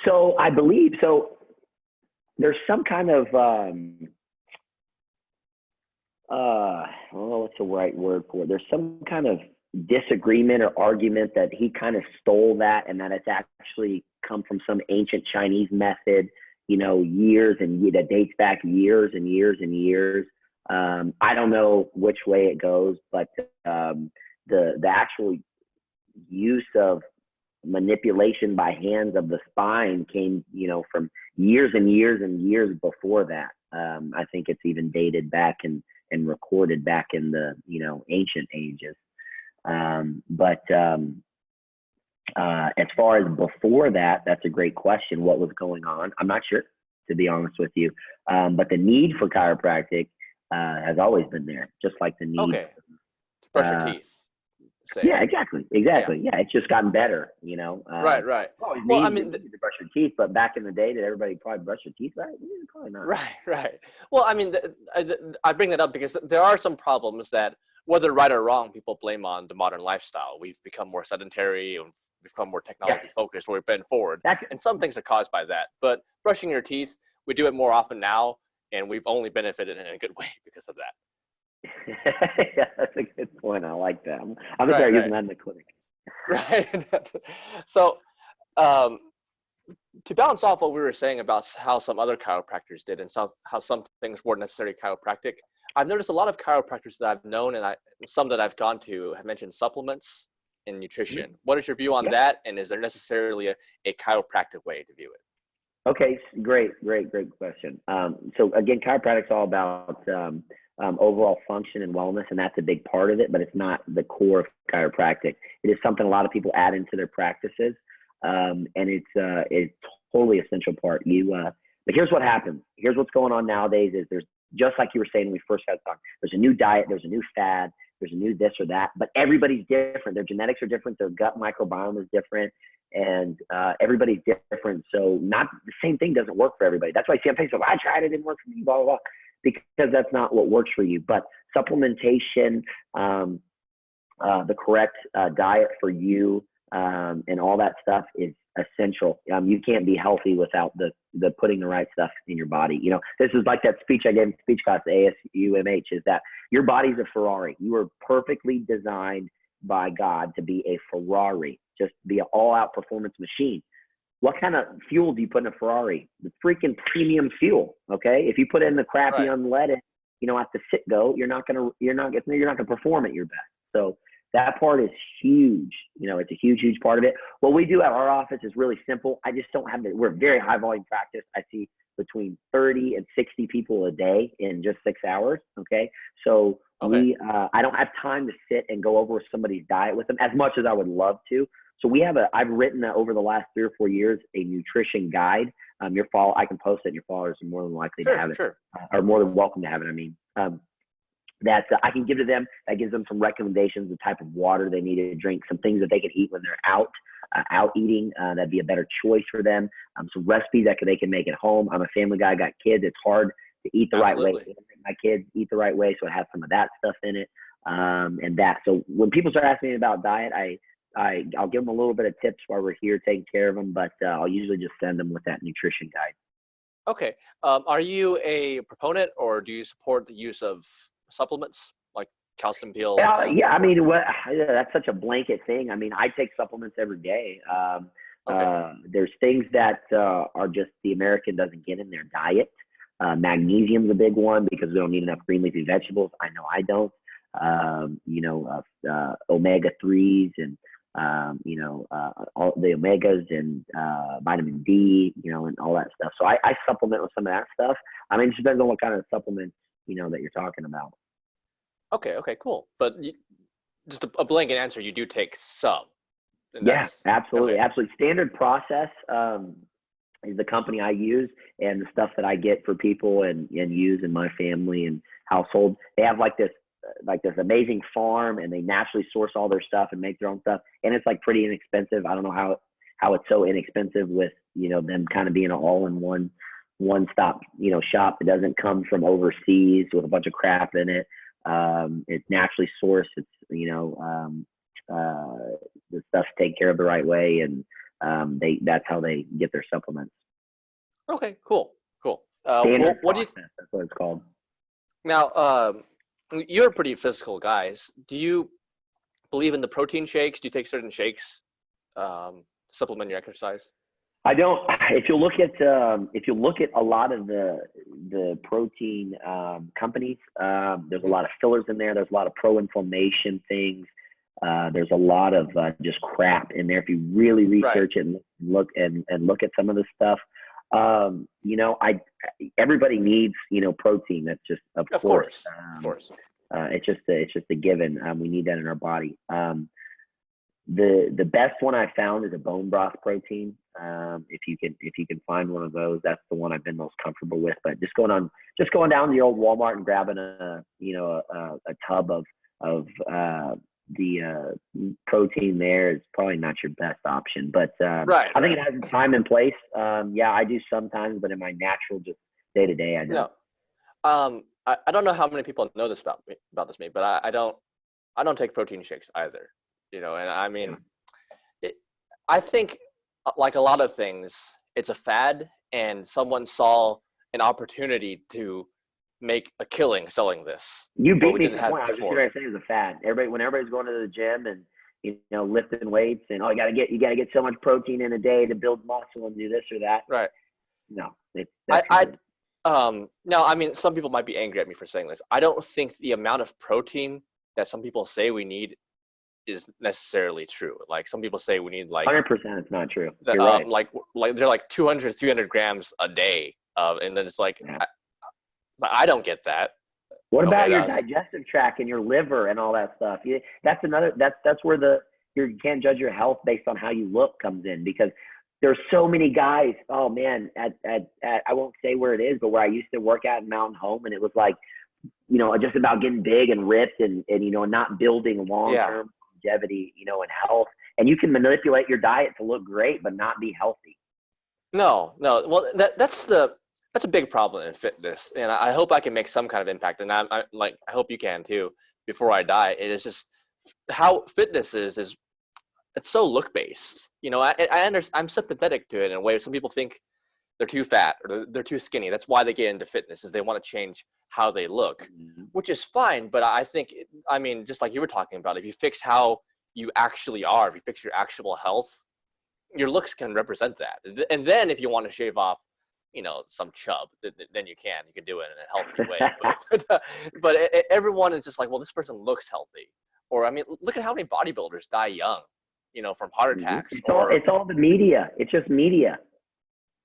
So I believe there's some kind of what's the right word for it? There's some kind of disagreement or argument that he kind of stole that, and that it's actually come from some ancient Chinese method, years and that dates back years and years and years. I don't know which way it goes, but the actual use of manipulation by hands of the spine came, from years and years and years before that. I think it's even dated back and recorded back in the, ancient ages. But as far as before that, that's a great question. What was going on? I'm not sure, to be honest with you. But the need for chiropractic has always been there, just like the need. Okay. To brush your teeth. Say. Yeah, exactly. Yeah, it's just gotten better, Right. Well, I mean, to brush your teeth, but back in the day, did everybody probably brush their teeth right? Probably not. Right. Well, I mean, I bring that up because there are some problems that, whether right or wrong, people blame on the modern lifestyle. We've become more sedentary, and we've become more technology focused, or we've been forward. And some things are caused by that. But brushing your teeth, we do it more often now, and we've only benefited in a good way because of that. Yeah, that's a good point. I like that. I'm gonna start using that in the clinic. Right. So, to bounce off what we were saying about how some other chiropractors did and how some things weren't necessarily chiropractic, I've noticed a lot of chiropractors that I've known and some that I've gone to have mentioned supplements and nutrition. Mm-hmm. What is your view on that? And is there necessarily a chiropractic way to view it? Okay, great question. So again, chiropractic's all about overall function and wellness, and that's a big part of it, but it's not the core of chiropractic. It is something a lot of people add into their practices, and it's totally essential part. But here's what happens. Here's what's going on nowadays is there's, just like you were saying when we first got talking, there's a new diet, there's a new fad, there's a new this or that, but everybody's different. Their genetics are different, their gut microbiome is different, and everybody's different. So not the same thing doesn't work for everybody. That's why some people say, I tried it, didn't work for me, blah, blah, blah, because that's not what works for you. But supplementation, the correct diet for you, and all that stuff is essential. You can't be healthy without the putting the right stuff in your body. This is like that speech I gave in speech class at ASUMH, is that your body's a Ferrari. You are perfectly designed by God to be a Ferrari, just be an all-out performance machine. What kind of fuel do you put in a Ferrari? The freaking premium fuel. Okay, if you put in the crappy unleaded, at the sit-go, you're not gonna perform at your best. So that part is huge. It's a huge part of it. What we do at our office is really simple. I just don't have we're a very high volume practice. I see between 30 and 60 people a day in just 6 hours. Okay. So I don't have time to sit and go over somebody's diet with them as much as I would love to. So I've written over the last 3 or 4 years, a nutrition guide. I can post it, and your followers are more than likely to have it, or more than welcome to have it. That I can give to them. That gives them some recommendations, the type of water they need to drink, some things that they can eat when they're out eating. That'd be a better choice for them. Some recipes that they can make at home. I'm a family guy, I got kids. It's hard to eat the right way. My kids eat the right way, so I have some of that stuff in it. And that. So when people start asking me about diet, I'll give them a little bit of tips while we're here taking care of them, but I'll usually just send them with that nutrition guide. Okay. Are you a proponent, or do you support the use of supplements like calcium pills? Yeah, that's such a blanket thing. I take supplements every day. There's things that are just the American doesn't get in their diet. Magnesium's a big one because we don't need enough green leafy vegetables. I know I don't. Omega-3s and all the omegas and vitamin D, and all that stuff. So I supplement with some of that stuff. It just depends on what kind of supplements that you're talking about. Okay. Okay. Cool. But just a blanket answer. You do take some. And Yeah, absolutely. okay. Absolutely. Standard Process is the company I use, and the stuff that I get for people and use in my family and household. They have like this amazing farm, and they naturally source all their stuff and make their own stuff. And it's like pretty inexpensive. I don't know how it's so inexpensive with, them kind of being an all-in-one one-stop, shop. It doesn't come from overseas with a bunch of crap in it. It's naturally sourced. It's, the stuff's taken care of the right way, and that's how they get their supplements. Okay, cool. Standard What do you Process, that's what it's called. now? You're pretty physical guys. Do you believe in the protein shakes? Do you take certain shakes, supplement your exercise? I don't. If you look at a lot of the protein companies, there's a lot of fillers in there. There's a lot of pro-inflammation things. There's a lot of just crap in there. If you really research it and look at some of the stuff, everybody needs protein. That's just of course. Of course. It's just a given. We need that in our body. The best one I found is a bone broth protein. If you can find one of those, that's the one I've been most comfortable with. But just going down to the old Walmart and grabbing a tub of the protein there is probably not your best option. But I think it has a time and place. I do sometimes, but in my natural just day to day, I don't. No. I don't know how many people know this about this, but I don't take protein shakes either. And I mean, I think like a lot of things, it's a fad, and someone saw an opportunity to make a killing selling this. You beat me to the point. I was just going to say it's a fad. When everybody's going to the gym and lifting weights and you gotta get so much protein in a day to build muscle and do this or that. Right. No, no, I mean, some people might be angry at me for saying this. I don't think the amount of protein that some people say we need is necessarily true. Like some people say we need like 100%. It's not true. You're right. Like they're like 200, 300 grams a day. And then it's like, I don't get that. What about your digestive tract and your liver and all that stuff? That's where you can't judge your health based on how you look comes in, because there's so many guys. Oh man, at I won't say where it is, but where I used to work at in Mountain Home, and it was like, just about getting big and ripped and not building long-term longevity, and health. And you can manipulate your diet to look great, but not be healthy. No. Well, that's a big problem in fitness, and I hope I can make some kind of impact. And I hope you can too. Before I die, it is just how fitness is it's so look based. I understand. I'm sympathetic to it in a way. Some people think they're too fat or they're too skinny. That's why they get into fitness, is they want to change how they look, which is fine. But I think, just like you were talking about, if you fix how you actually are, if you fix your actual health, your looks can represent that. And then if you want to shave off, some chub, then you can do it in a healthy way. But everyone is just like, well, this person looks healthy. Or, look at how many bodybuilders die young, from heart attacks. It's all the media. It's just media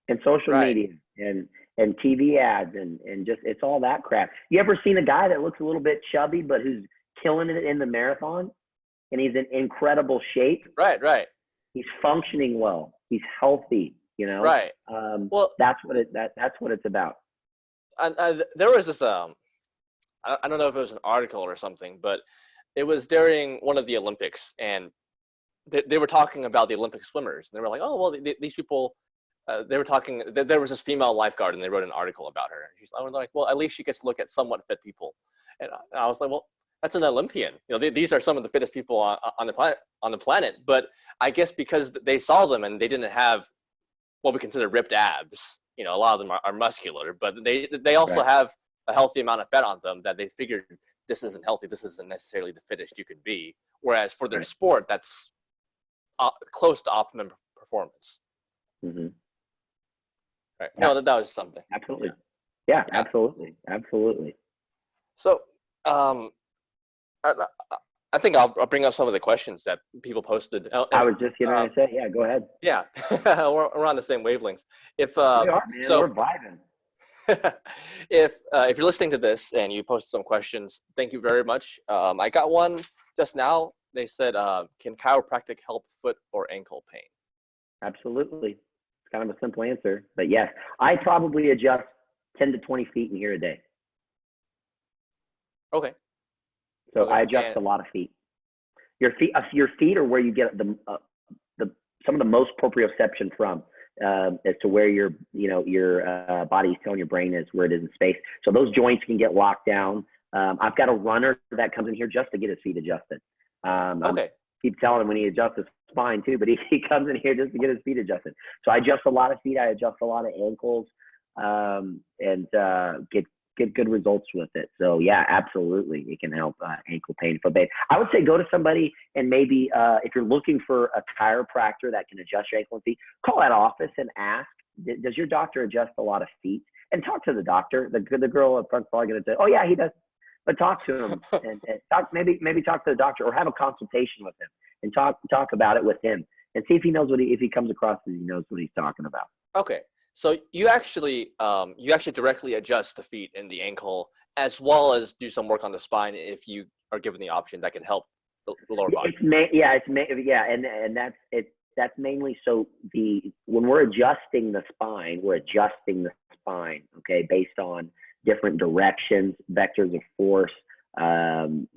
and social media and TV ads and just, it's all that crap. You ever seen a guy that looks a little bit chubby, but who's killing it in the marathon, and he's in incredible shape? Right. He's functioning well. He's healthy, Right. Well, that's what it's about. There was this, I don't know if it was an article or something, but it was during one of the Olympics, and they were talking about the Olympic swimmers. And they were like, oh, well, these people, they were talking, there was this female lifeguard, and they wrote an article about her. I was like, well, at least she gets to look at somewhat fit people. And I was like, well, that's an Olympian. These are some of the fittest people on the planet. But I guess because they saw them and they didn't have what we consider ripped abs, a lot of them are muscular, but they also have a healthy amount of fat on them, that they figured this isn't healthy. This isn't necessarily the fittest you could be. Whereas for their sport, that's close to optimum performance. Mm-hmm. Right. Yeah. No, that was something. Absolutely. Yeah. Absolutely. So, I think I'll bring up some of the questions that people posted. I was just going to say, go ahead. Yeah, we're on the same wavelength. We are, man. We're vibing. If you're listening to this and you posted some questions, thank you very much. I got one just now. They said, can chiropractic help foot or ankle pain? Absolutely. It's kind of a simple answer, but yes, I probably adjust 10 to 20 feet in here a day. Okay. So okay. I adjust a lot of feet. Your feet are where you get some of the most proprioception from, as to where your body is telling your brain is where it is in space. So those joints can get locked down. I've got a runner that comes in here just to get his feet adjusted. Okay. I keep telling him when he adjusts his spine too, but he comes in here just to get his feet adjusted. So I adjust a lot of feet. I adjust a lot of ankles, and get good results with it. So yeah, absolutely, it can help ankle pain, foot pain. I would say go to somebody, and maybe if you're looking for a chiropractor that can adjust your ankle and feet, call that office and ask, does your doctor adjust a lot of feet? And talk to the doctor. The girl up front's probably going to say, oh yeah, he does. But talk to him and talk, maybe talk to the doctor, or have a consultation with him and talk about it with him, and see if he knows if he comes across as he knows what he's talking about. Okay. So you actually directly adjust the feet and the ankle, as well as do some work on the spine if you are given the option that can help the lower body. And that's mainly so when we're adjusting the spine, okay, based on different directions, vectors of force, from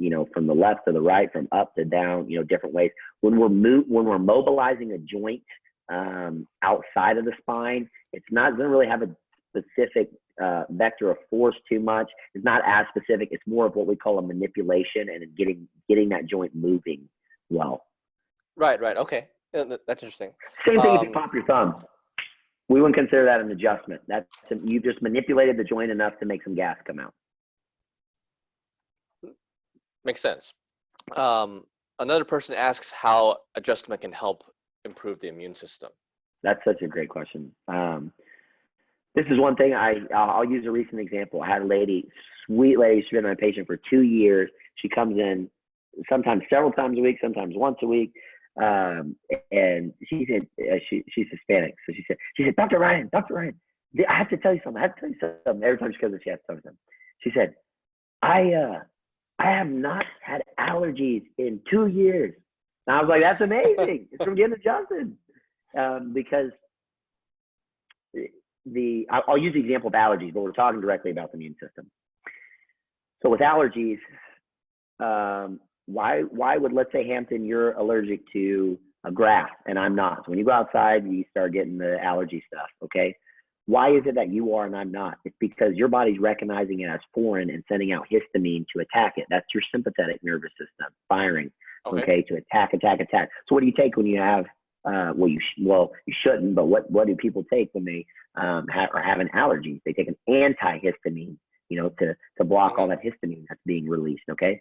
the left to the right, from up to down, different ways. When we're mobilizing a joint outside of the spine, it's not going to really have a specific vector of force too much. It's not as specific. It's more of what we call a manipulation and getting that joint moving well. Right. Okay. Yeah, that's interesting. Same thing if you pop your thumb. We wouldn't consider that an adjustment. You just manipulated the joint enough to make some gas come out. Makes sense. Another person asks how adjustment can help improve the immune system. That's such a great question. This is one thing I'll use a recent example. I had a lady, sweet lady, she's been my patient for 2 years. She comes in sometimes several times a week, sometimes once a week. And she said, she's Hispanic. So she said, Dr. Ryan, I have to tell you something. Every time she comes in, she has to tell me something. She said, I have not had allergies in 2 years. And I was like, that's amazing. It's from getting adjusted. Because I'll use the example of allergies, but we're talking directly about the immune system. So with allergies, why would, let's say, Hampton, you're allergic to grass and I'm not. So when you go outside, you start getting the allergy stuff, okay? Why is it that you are and I'm not? It's because your body's recognizing it as foreign and sending out histamine to attack it. That's your sympathetic nervous system firing, okay, to attack. So what do you take when you have, you shouldn't, but what do people take when they are having allergies? They take an antihistamine, to block all that histamine that's being released, okay?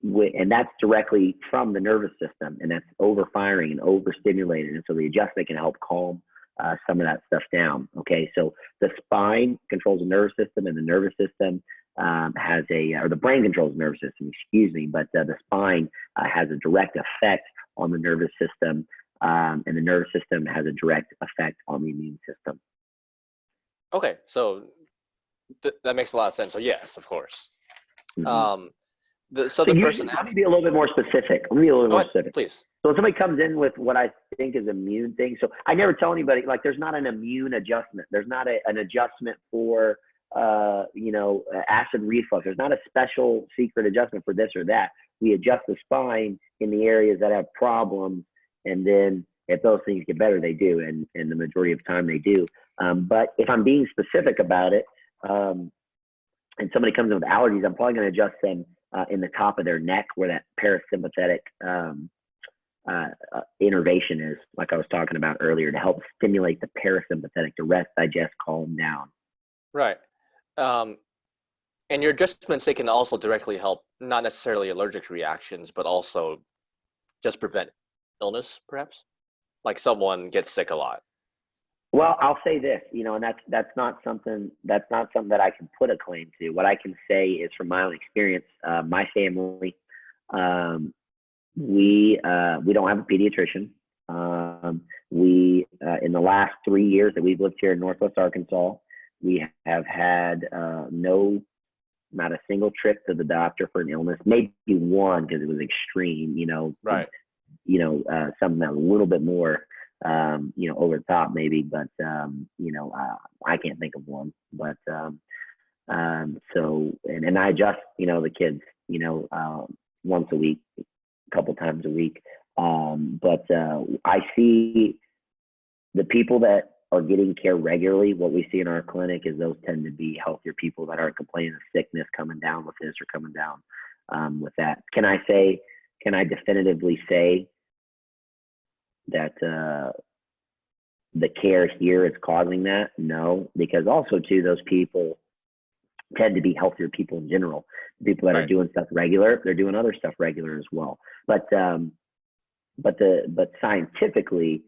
And that's directly from the nervous system, and that's overfiring and overstimulated. And so the adjustment can help calm some of that stuff down. Okay, so the spine controls the nervous system, and the nervous system or the brain controls the nervous system, excuse me, but the spine has a direct effect on the nervous system, and the nervous system has a direct effect on the immune system. Okay, so that makes a lot of sense. So yes, of course. Mm-hmm. Let me be a little bit more specific. Please. So if somebody comes in with what I think is immune thing, so I never tell anybody, like, there's not an immune adjustment. There's not an adjustment for, acid reflux. There's not a special secret adjustment for this or that. We adjust the spine in the areas that have problems, and then if those things get better, they do, and the majority of the time they do. But if I'm being specific about it, and somebody comes in with allergies, I'm probably going to adjust them in the top of their neck, where that parasympathetic innervation is, like I was talking about earlier, to help stimulate the parasympathetic to rest, digest, calm down. Right. And your adjustments, they can also directly help, not necessarily allergic reactions, but also just prevent illness, perhaps? Like someone gets sick a lot. Well, I'll say this, and that's not something that I can put a claim to. What I can say is, from my own experience, my family, we don't have a pediatrician. In the last 3 years that we've lived here in Northwest Arkansas, We have had not a single trip to the doctor for an illness, maybe one because it was extreme, Right. Something that was a little bit more, over the top maybe, but, I can't think of one. But and I adjust, the kids, once a week, a couple times a week. But I see the people that are getting care regularly. What we see in our clinic is those tend to be healthier people that aren't complaining of sickness coming down with this or coming down with that. Can I definitively say that the care here is causing that? No, because also too, those people tend to be healthier people in general. The people that are doing stuff regular, they're doing other stuff regular as well. But scientifically,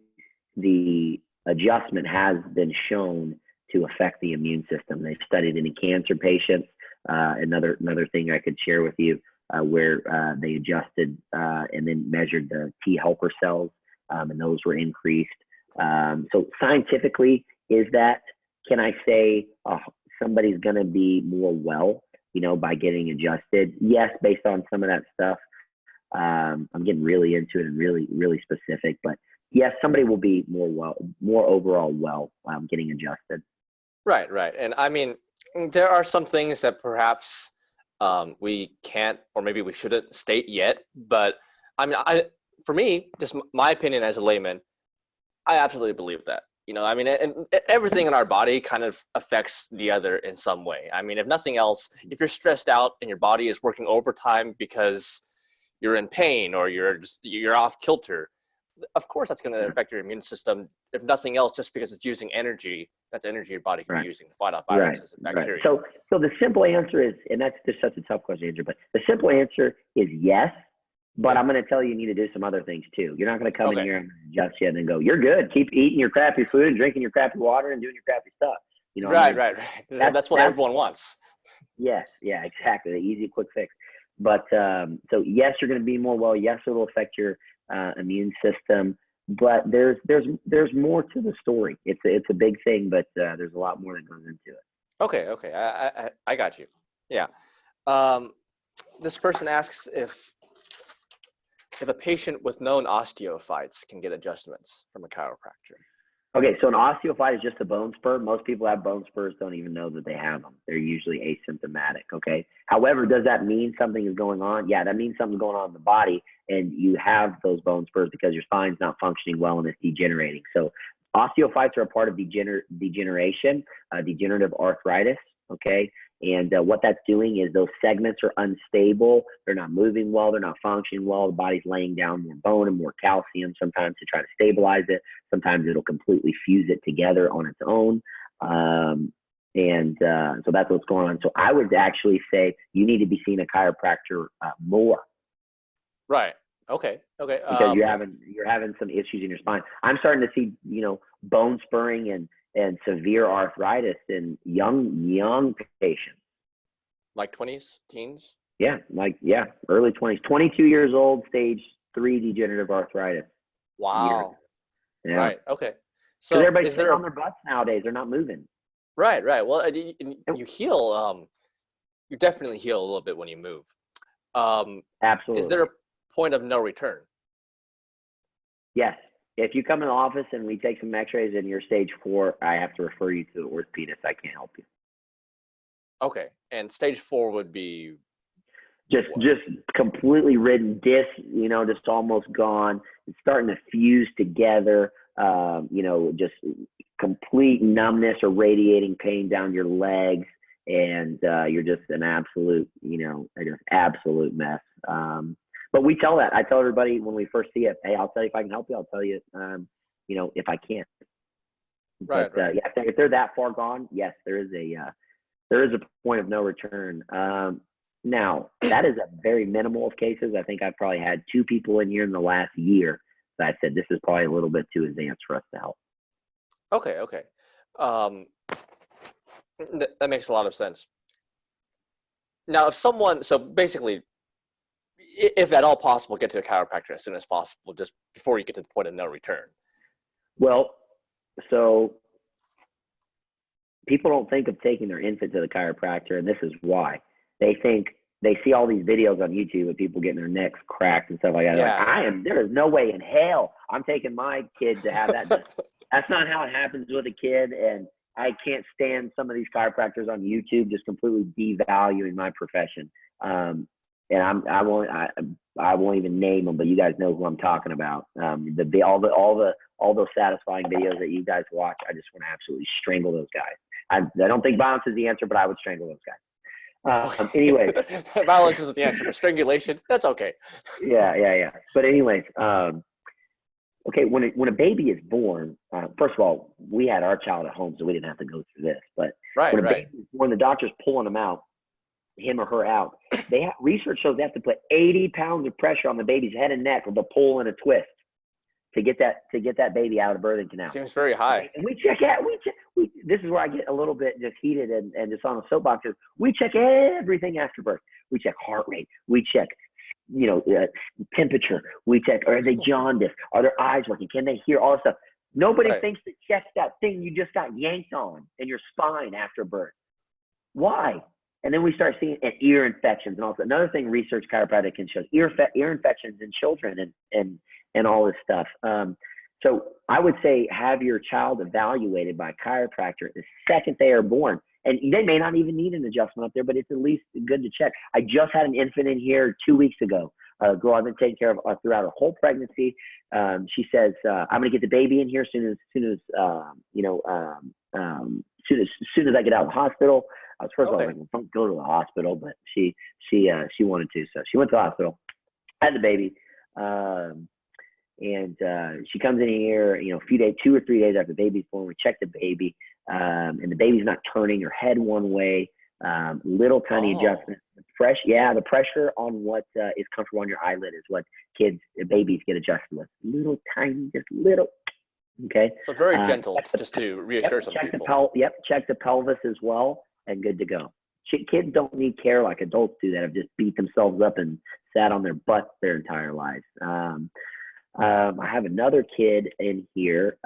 the adjustment has been shown to affect the immune system. They've studied it in cancer patients. Another thing I could share with you, where they adjusted and then measured the T helper cells, and those were increased. So scientifically, can I say somebody's going to be more well, by getting adjusted? Yes, based on some of that stuff. I'm getting really into it and really, really specific, but yes, somebody will be more overall well, getting adjusted. Right. And I mean, there are some things that perhaps we can't, or maybe we shouldn't state yet, but I mean, for me, just my opinion as a layman, I absolutely believe that. I mean, and everything in our body kind of affects the other in some way. I mean, if nothing else, if you're stressed out and your body is working overtime because you're in pain or you're off kilter, of course that's going to affect your immune system. If nothing else, just because it's using energy, that's energy your body can be using to fight off viruses and bacteria. So the simple answer is, and that's just such a tough question, Andrew, but the simple answer is yes. But I'm going to tell you need to do some other things too. You're not going to come in here and adjust you and then go, you're good. Keep eating your crappy food and drinking your crappy water and doing your crappy stuff. Right. That's what everyone wants. Yes. Yeah, exactly. The easy, quick fix. But so yes, you're going to be more well. Yes, it will affect your immune system. But there's more to the story. It's a big thing, but there's a lot more that goes into it. Okay. I got you. Yeah. This person asks if a patient with known osteophytes can get adjustments from a chiropractor. Okay, so an osteophyte is just a bone spur. Most people have bone spurs, don't even know that they have them. They're usually asymptomatic, okay? However, does that mean something is going on? Yeah, that means something's going on in the body, and you have those bone spurs because your spine's not functioning well and it's degenerating. So osteophytes are a part of degeneration, degenerative arthritis, okay? And what that's doing is those segments are unstable. They're not moving well. They're not functioning well. The body's laying down more bone and more calcium sometimes to try to stabilize it. Sometimes it'll completely fuse it together on its own. So that's what's going on. So I would actually say you need to be seeing a chiropractor more. Right. Okay. Because you're having some issues in your spine. I'm starting to see, bone spurring and severe arthritis in young patients. Like 20s, teens? Yeah, early 20s. 22 years old, stage 3 degenerative arthritis. Wow. Yeah. Right, okay. So everybody's sitting on their butts nowadays. They're not moving. Right. Well, you heal, you definitely heal a little bit when you move. Absolutely. Is there a point of no return? Yes. If you come in the office and we take some x-rays and you're stage 4, I have to refer you to the orthopedist. I can't help you. Okay. And stage 4 would be just completely ridden, disc, just almost gone. It's starting to fuse together, just complete numbness or radiating pain down your legs. And you're just an absolute, absolute mess. But we tell that. I tell everybody when we first see it, hey, I'll tell you if I can help you. I'll tell you, if I can't. Right. Yeah, if they're that far gone, yes, there is a point of no return. Now, that is a very minimal of cases. I think I've probably had 2 people in here in the last year that I said this is probably a little bit too advanced for us to help. Okay. That makes a lot of sense. Now, so basically, if at all possible, get to a chiropractor as soon as possible, just before you get to the point of no return. Well, so people don't think of taking their infant to the chiropractor, and this is why. They see all these videos on YouTube of people getting their necks cracked and stuff like that. Like, there is no way in hell I'm taking my kid to have that done. That's not how it happens with a kid, and I can't stand some of these chiropractors on YouTube just completely devaluing my profession. And I won't even name them, but you guys know who I'm talking about. All those satisfying videos that you guys watch, I just want to absolutely strangle those guys. I don't think violence is the answer, but I would strangle those guys. Anyway, violence isn't the answer, but strangulation, that's okay. Yeah. But anyways, okay, when a baby is born, first of all, we had our child at home, so we didn't have to go through this. But when a baby is born, the doctor's pulling them out, him or her out. Research shows they have to put 80 pounds of pressure on the baby's head and neck with a pull and a twist to get that baby out of the birthing canal. Seems very high. And this is where I get a little bit just heated and just on a soapbox. We check everything after birth. We check heart rate. We check, temperature. We check, are they jaundiced? Are their eyes working? Can they hear? All this stuff. Nobody thinks to check that thing you just got yanked on in your spine after birth. Why? And then we start seeing ear infections and also another thing research chiropractic can show ear infections in children and all this stuff. So I would say have your child evaluated by a chiropractor the second they are born. And they may not even need an adjustment up there, but it's at least good to check. I just had an infant in here 2 weeks ago, a girl I've been taking care of throughout her whole pregnancy. She says, I'm going to get the baby in here as soon as I get out of the hospital. I was first of all like, don't go to the hospital, but she wanted to, so she went to the hospital, had the baby, and she comes in here, 2 or 3 days after the baby's born. We check the baby, and the baby's not turning her head one way. Little tiny adjustments. The pressure on what is comfortable on your eyelid is what babies get adjusted with. Little tiny, just little. Okay. So very gentle, just to reassure some people. Check the pelvis as well. And good to go. Kids don't need care like adults do that have just beat themselves up and sat on their butts their entire lives. I have another kid in here.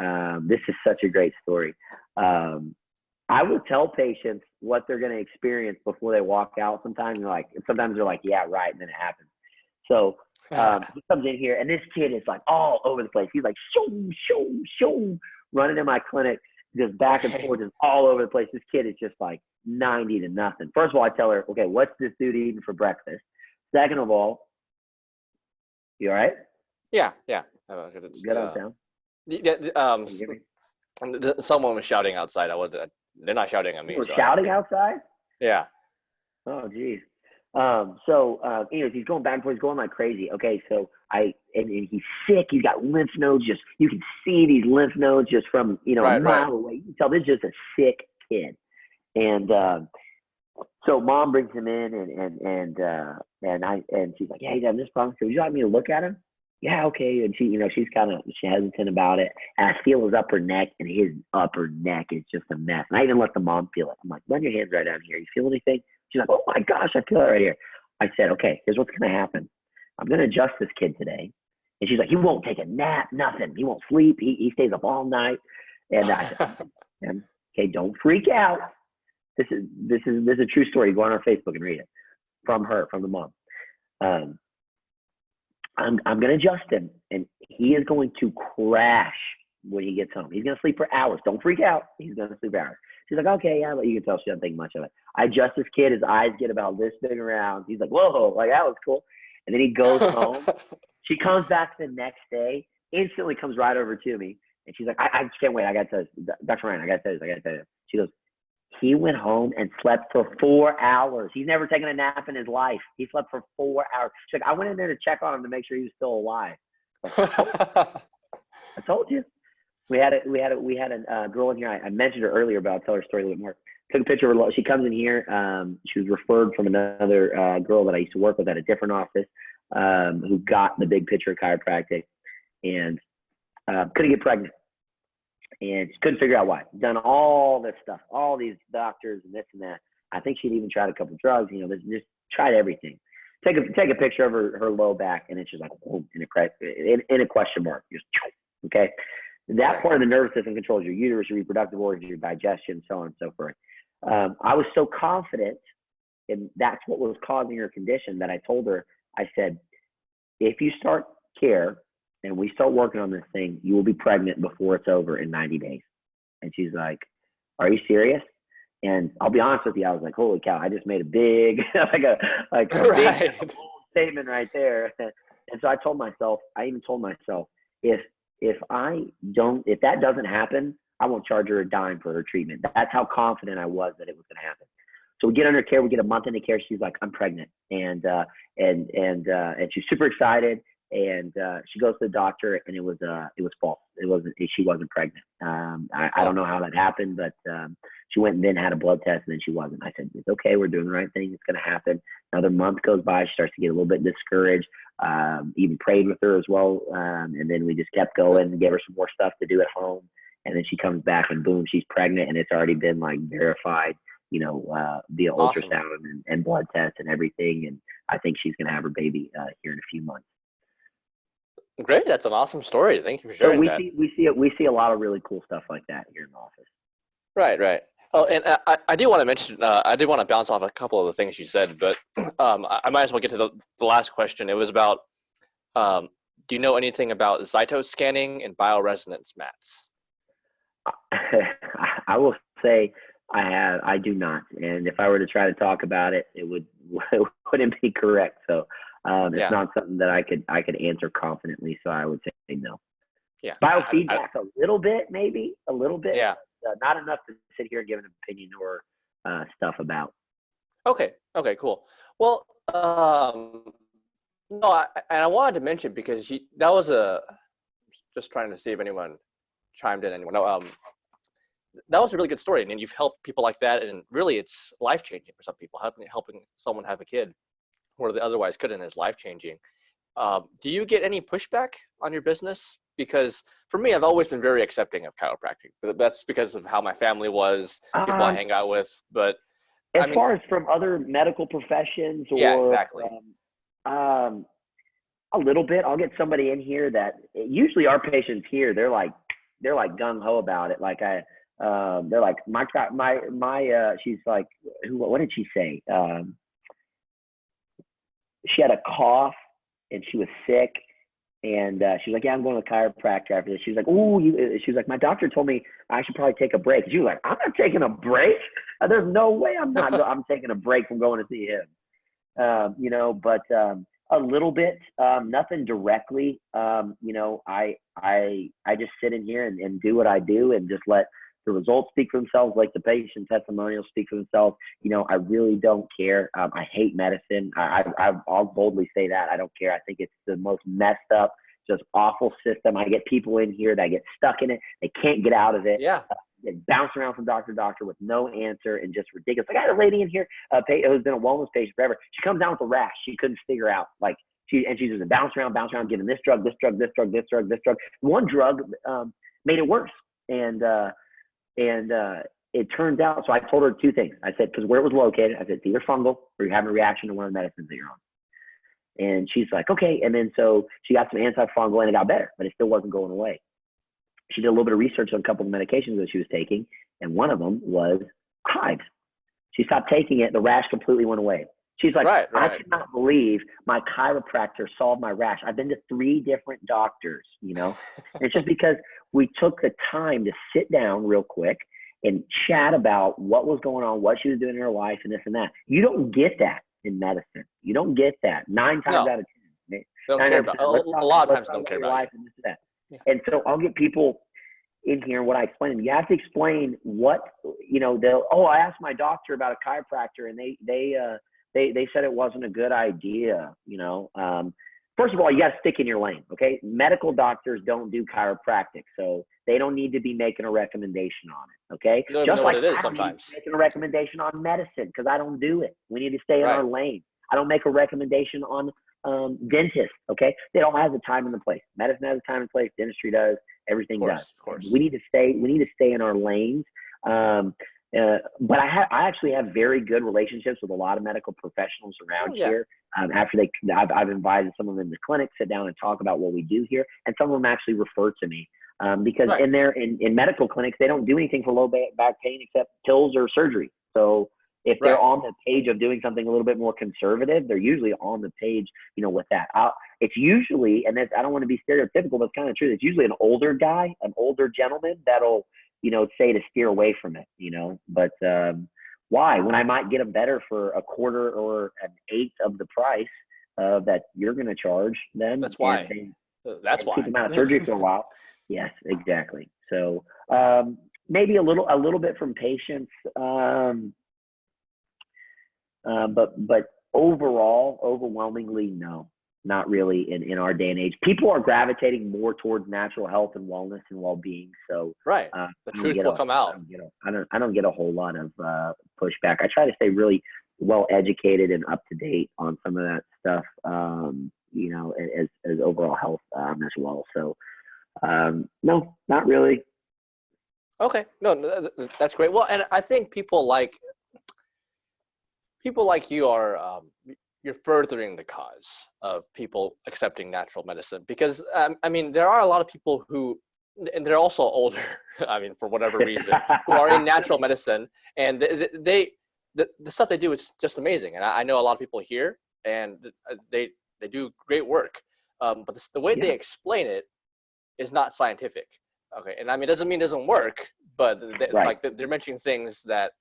This is such a great story. I would tell patients what they're going to experience before they walk out. Sometimes they're like, yeah, right. And then it happens. So he comes in here and this kid is like all over the place. He's like, shoo, running in my clinic, just back and forth, just all over the place. This kid is just like 90 to nothing. First of all, I tell her, okay, what's this dude eating for breakfast? Second of all, you all right? Yeah. Good on sound? Yeah. Someone was shouting outside. They're not shouting at me. We're shouting outside? Yeah. Oh, geez. Anyways, he's going back and forth. He's going like crazy. Okay, so and he's sick. He's got lymph nodes. You can see these lymph nodes just from a mile away. You can tell this is just a sick kid. And so mom brings him in, and she's like, yeah, he's having this problem. So would you like me to look at him? Yeah, okay. And she's hesitant about it. And I feel his upper neck, and his upper neck is just a mess. And I even let the mom feel it. I'm like, run your hands right down here. You feel anything? She's like, oh my gosh, I feel it right here. I said, okay, here's what's going to happen. I'm going to adjust this kid today. And she's like, he won't take a nap, nothing. He won't sleep. He stays up all night. And I said, okay, don't freak out. This is a true story. Go on our Facebook and read it from the mom. I'm going to adjust him, and he is going to crash when he gets home. He's going to sleep for hours. Don't freak out. He's going to sleep for hours. She's like, okay, yeah, but you can tell she doesn't think much of it. I adjust this kid. His eyes get about this big around. He's like, whoa, like that was cool. And then he goes home. She comes back the next day, instantly comes right over to me. And she's like, I just can't wait. I got to tell you, Dr. Ryan, I got to tell you. She goes, he went home and slept for 4 hours. He's never taken a nap in his life. He slept for 4 hours. She's like, I went in there to check on him to make sure he was still alive. I told you. We had a girl in here. I mentioned her earlier, but I'll tell her story a little bit more. Took a picture of her. She comes in here. She was referred from another girl that I used to work with at a different office who got the big picture of chiropractic and couldn't get pregnant. And she couldn't figure out why. Done all this stuff, all these doctors and this and that. I think she'd even tried a couple drugs, just tried everything. Take a picture of her low back, and it's just like, boom, in a question mark. Just, okay. That part of the nervous system controls your uterus, your reproductive organs, your digestion, so on and so forth. I was so confident, and that's what was causing her condition, that I told her, I said, if you start care and we start working on this thing, you will be pregnant before it's over in 90 days. And she's like, are you serious? And I'll be honest with you, I was like, holy cow, I just made a big, like a right. big statement right there. And so I even told myself, if that doesn't happen, I won't charge her a dime for her treatment. That's how confident I was that it was going to happen. So we get under care, we get a month into care. She's like, I'm pregnant. And she's super excited. And she goes to the doctor, and it was false. She wasn't pregnant. I don't know how that happened, but she went and then had a blood test, and then she wasn't. I said, it's okay. We're doing the right thing. It's going to happen. Another month goes by. She starts to get a little bit discouraged. Even prayed with her as well. And then we just kept going and gave her some more stuff to do at home. And then she comes back, and boom, she's pregnant, and it's already been like verified, via Awesome. ultrasound and blood tests and everything. And I think she's going to have her baby here in a few months. Great. That's an awesome story. Thank you for sharing that. We see a lot of really cool stuff like that here in the office. Right. Oh, and I do want to mention, I did want to bounce off a couple of the things you said, but I might as well get to the last question. It was about, do you know anything about Zytos scanning and bioresonance mats? I will say I do not. And if I were to try to talk about it, it wouldn't be correct. So it's not something that I could answer confidently. So I would say no. Yeah. Biofeedback, a little bit, maybe a little bit. Yeah. Not enough to sit here and give an opinion or stuff about. Okay, cool. Well, no, I wanted to mention, because that was just trying to see if anyone chimed in. No, that was a really good story, and you've helped people like that, and really it's life-changing for some people. Helping someone have a kid where they otherwise couldn't is life-changing. Do you get any pushback on your business? Because for me, I've always been very accepting of chiropractic. That's because of how my family was, people I hang out with. But as far as from other medical professions, or yeah, exactly. A little bit. I'll get somebody in here that usually our patients here, they're like gung ho about it. Like they're like my she's like, what did she say? She had a cough and she was sick. And she's like, yeah, I'm going to a chiropractor after this. She was like, she was like, my doctor told me I should probably take a break. She was like, I'm not taking a break. There's no way I'm taking a break from going to see him. But a little bit, nothing directly. I just sit in here and do what I do and just let the results speak for themselves, like the patient testimonials speak for themselves. I really don't care. I hate medicine. I'll boldly say that. I don't care. I think it's the most messed up, just awful system. I get people in here that get stuck in it. They can't get out of it. Yeah. They bounce around from doctor to doctor with no answer and just ridiculous. I got a lady in here who's been a wellness patient forever. She comes down with a rash. She couldn't figure out, she's just bounce around, giving this drug. One drug made it worse. And it turns out, so I told her two things. I said, because where it was located, I said, it's either fungal or you're having a reaction to one of the medicines that you're on. And she's like, okay. And then so she got some antifungal and it got better, but it still wasn't going away. She did a little bit of research on a couple of medications that she was taking, and one of them was hives. She stopped taking it. The rash completely went away. She's like, right. I cannot believe my chiropractor solved my rash. I've been to 3 different doctors, And it's just because we took the time to sit down real quick and chat about what was going on, what she was doing in her life, and this and that. You don't get that in medicine. You don't get that 9 times out of 10. Don't care about, a lot of times don't care about and this and that. Yeah. And so I'll get people in here. What I explain to them, you have to explain what, I asked my doctor about a chiropractor and they said it wasn't a good idea. First of all, you got to stick in your lane. Okay. Medical doctors don't do chiropractic, so they don't need to be making a recommendation on it. Okay. You don't even know what it is sometimes. Making a recommendation on medicine, because I don't do it. We need to stay in our lane. I don't make a recommendation on dentists. Okay. They don't have the time and the place. Medicine has a time and place. Dentistry does. Everything does. Of course. We need to stay in our lanes. But I actually have very good relationships with a lot of medical professionals around here. I've invited some of them to the clinic, sit down and talk about what we do here. And some of them actually refer to me. Because right. in medical clinics, they don't do anything for low back pain except pills or surgery. So if they're on the page of doing something a little bit more conservative, they're usually on the page, with that. It's usually, and I don't want to be stereotypical, but it's kind of true. It's usually an older guy, an older gentleman that'll, say to steer away from it, but why? When I might get them better for a quarter or an eighth of the price that you're going to charge them. That's why. That's why. Keep them out of surgery for a while. Yes, exactly. So maybe a little bit from patients, but overall, overwhelmingly, no, not really. In our day and age, people are gravitating more towards natural health and wellness and well-being. So right, the truth will come out. I don't get a whole lot of pushback. I try to stay really well educated and up to date on some of that stuff. As overall health as well. So no, not really. Okay, no, that's great. Well, and I think people like you are you're furthering the cause of people accepting natural medicine, because I mean, there are a lot of people who, and they're also older, I mean, for whatever reason, who are in natural medicine, and the stuff they do is just amazing. And I know a lot of people here, and they do great work, but the way they explain it is not scientific. Okay, and I mean, it doesn't mean it doesn't work, but they're mentioning things that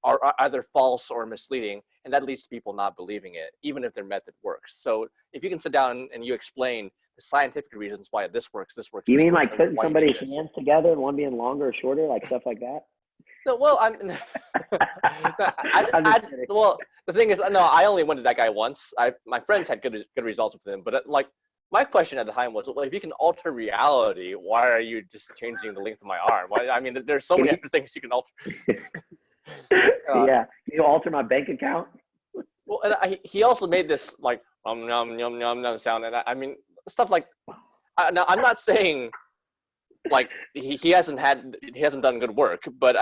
are either false or misleading, and that leads to people not believing it, even if their method works. So if you can sit down and you explain the scientific reasons why this works. You mean like putting somebody's hands together and one being longer or shorter, like stuff like that? No, well, well, the thing is, no, I only went to that guy once. My friends had good results with him, but my question at the time was, well, if you can alter reality, why are you just changing the length of my arm? I mean, there's so many other things you can alter. Yeah, can you alter my bank account? Well, and he also made this like nom nom nom sound, and I mean stuff like. Now I'm not saying like he hasn't done good work, but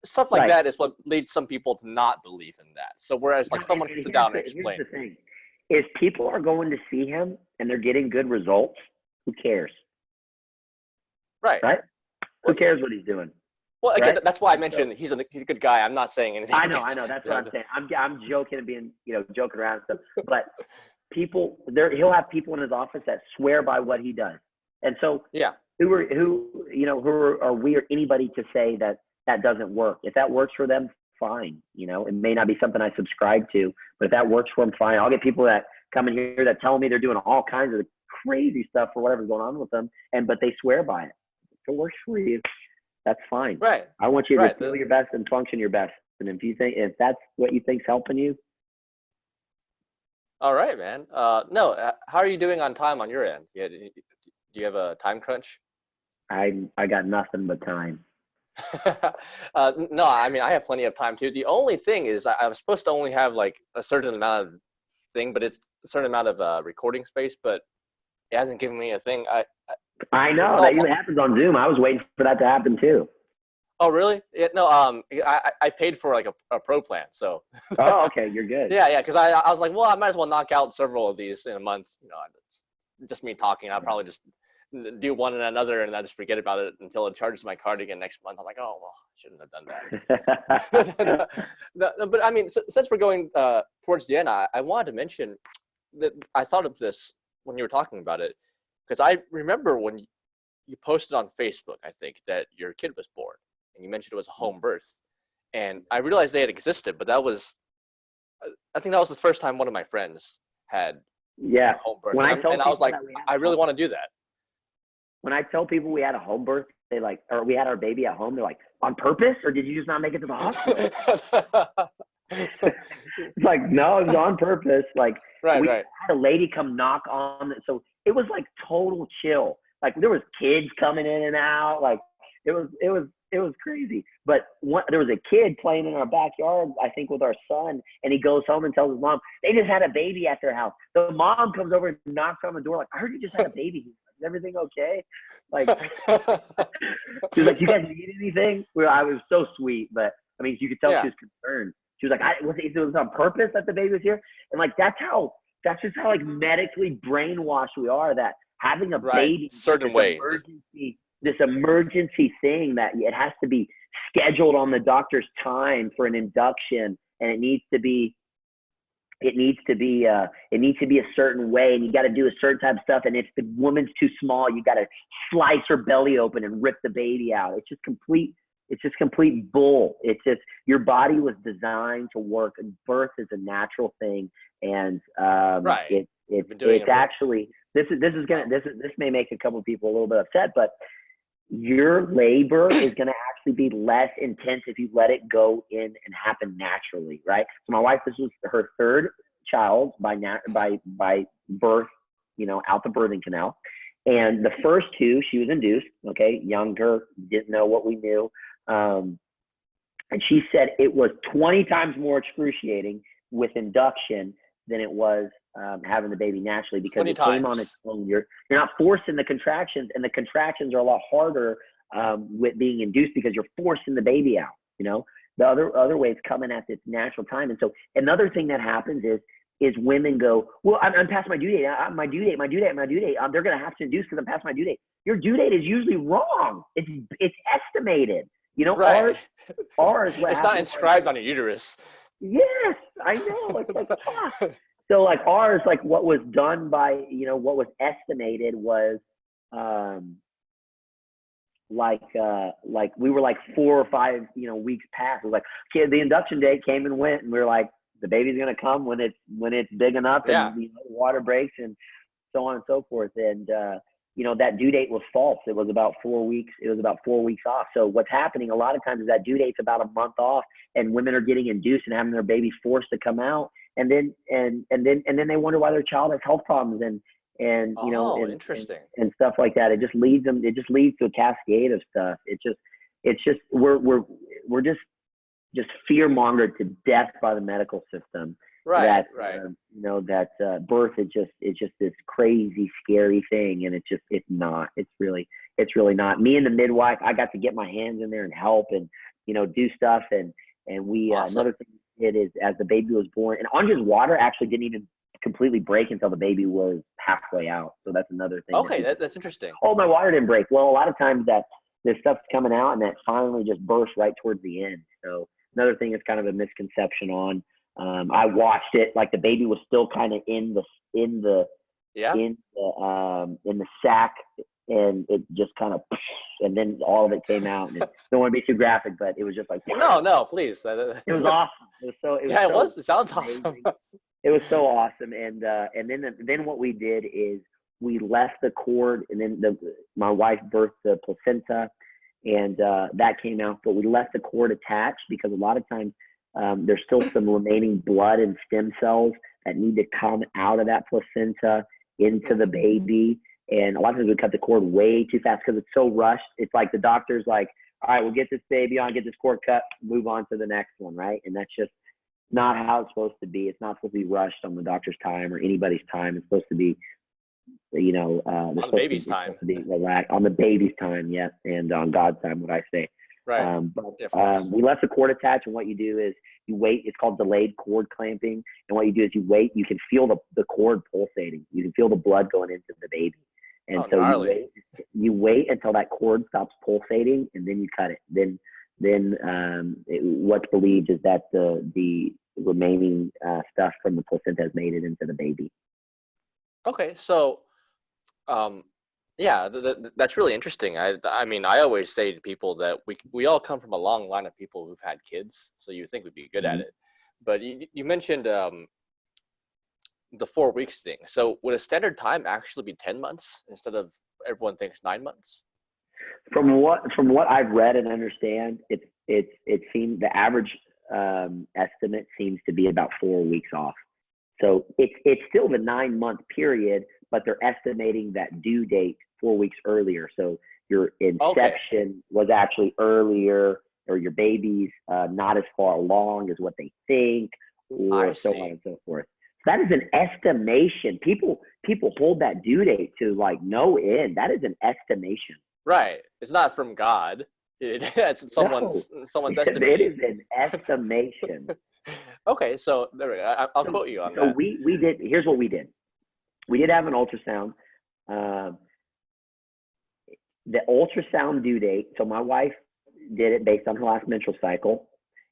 stuff like that is what leads some people to not believe in that. So whereas like someone can sit down and explain. Here's the thing: if people are going to see him and they're getting good results, who cares? Right? Who cares what he's doing? Well, again, that's why I mentioned he's a good guy. I'm not saying anything. I know. That's what I'm saying. I'm joking and being, joking around and stuff. But he'll have people in his office that swear by what he does. And so, who are we or anybody to say that doesn't work? If that works for them, fine. It may not be something I subscribe to, but if that works for them, fine. I'll get people that come in here that tell me they're doing all kinds of crazy stuff for whatever's going on with them, but they swear by it. If it works for you, that's fine. Right. I want you to feel your best and function your best. And if that's what you think's helping you. All right, man. No, how are you doing on time on your end? Do you have a time crunch? I got nothing but time. No, I mean, I have plenty of time too. The only thing is I was supposed to only have like a certain amount of thing, but it's a certain amount of recording space, but it hasn't given me a thing. I know that even happens on Zoom. I was waiting for that to happen too. Oh, really? Yeah, no, I paid for like a pro plan, so. Oh, okay, you're good. Yeah, because I was like, well, I might as well knock out several of these in a month. It's just me talking. I'll probably just do one and another, and I just forget about it until it charges my card again next month. I'm like, oh, well, I shouldn't have done that. No, but I mean, since we're going towards the end, I wanted to mention that I thought of this when you were talking about it, because I remember when you posted on Facebook, I think, that your kid was born, and you mentioned it was a home birth, and I realized they had existed, but I think that was the first time one of my friends had a home birth, and I was like, I really want to do that. When I tell people we had a home birth, or we had our baby at home, they're like, on purpose, or did you just not make it to the hospital? It's like, no, it was on purpose. Like, we had a lady come knock on it, so it was like total chill. Like there was kids coming in and out. Like it was crazy. But there was a kid playing in our backyard, I think, with our son, and he goes home and tells his mom they just had a baby at their house. The mom comes over and knocks on the door, like, I heard you just had a baby. Is everything okay? Like, she was like, you guys need anything? I was so sweet, but I mean, you could tell she was concerned. She was like, it was on purpose that the baby was here, and like that's just how like medically brainwashed we are, that having a baby, certain way, this emergency thing that it has to be scheduled on the doctor's time for an induction, and it needs to be a certain way, and you got to do a certain type of stuff. And if the woman's too small, you got to slice her belly open and rip the baby out. It's just complete bull. It's just, your body was designed to work, and birth is a natural thing. And it's actually, this may make a couple of people a little bit upset, but your labor is going to actually be less intense if you let it go in and happen naturally, right? So my wife, this was her third child by birth, out the birthing canal. And the first two, she was induced, okay, younger, didn't know what we knew. And she said it was 20 times more excruciating with induction than it was having the baby naturally, because it came on its own. You're not forcing the contractions, and the contractions are a lot harder with being induced because you're forcing the baby out. The other way it's coming at its natural time. And so another thing that happens is women go, well, I'm past my due date. My due date. They're going to have to induce because I'm past my due date. Your due date is usually wrong. It's estimated. Right. Ours. It's not inscribed on your uterus. Yes, I know. It's like, so like ours, like what was done by, what was estimated was, like we were like 4 or 5, weeks past. It was like, okay, the induction date came and went, and we were like, the baby's going to come when it's big enough, and the water breaks and so on and so forth. And, that due date was false. It was about 4 weeks. It was about 4 weeks off. So what's happening a lot of times is that due date's about a month off, and women are getting induced and having their baby forced to come out. And then they wonder why their child has health problems and interesting. And stuff like that. It just leads to a cascade of stuff. It's just we're just fear mongered to death by the medical system. Right. That birth is just this crazy, scary thing, and it's not. It's really not. Me and the midwife, I got to get my hands in there and help and do stuff, and we awesome. Another thing it is, as the baby was born, and Anja's water actually didn't even completely break until the baby was halfway out. So that's another thing. Okay, that's interesting. Oh, my water didn't break. Well, a lot of times that this stuff's coming out and that finally just bursts right towards the end. So another thing is kind of a misconception on. I watched it, like the baby was still kind of in the sack, and it just kind of, and then all of it came out. And don't want to be too graphic, but it was just like, no, please. It was awesome. It sounds awesome. It was so awesome. And then what we did is we left the cord, and then my wife birthed the placenta, and that came out, but we left the cord attached because a lot of times there's still some remaining blood and stem cells that need to come out of that placenta into the baby. And a lot of times we cut the cord way too fast because it's so rushed. It's like the doctor's like, all right, we'll get this baby on, get this cord cut, move on to the next one, right? And that's just not how it's supposed to be. It's not supposed to be rushed on the doctor's time or anybody's time. It's supposed to be, on the baby's time. On the baby's time, yeah, and on God's time, what I say. Right. We left the cord attached, and what you do is you wait. It's called delayed cord clamping, and what you do is you wait. You can feel the cord pulsating. You can feel the blood going into the baby, and you wait until that cord stops pulsating, and then you cut it. Then what's believed is that the remaining stuff from the placenta has made it into the baby. Okay, so that's really interesting. I mean, I always say to people that we all come from a long line of people who've had kids, so you think we'd be good at it. But you mentioned the 4 weeks thing. So would a standard time actually be 10 months instead of everyone thinks 9 months? From what I've read and understand, it seems the average estimate seems to be about 4 weeks off. So it's still the 9-month period, but they're estimating that due date 4 weeks earlier. So your inception was actually earlier, or your baby's not as far along as what they think, or so on and so forth. So that is an estimation. People hold that due date to like no end. That is an estimation. Right. It's not from God. It's someone's estimation. It is an estimation. Okay, so there we go. I'll quote you on that. So we did. Here's what we did. We did have an ultrasound. the ultrasound due date. So my wife did it based on her last menstrual cycle,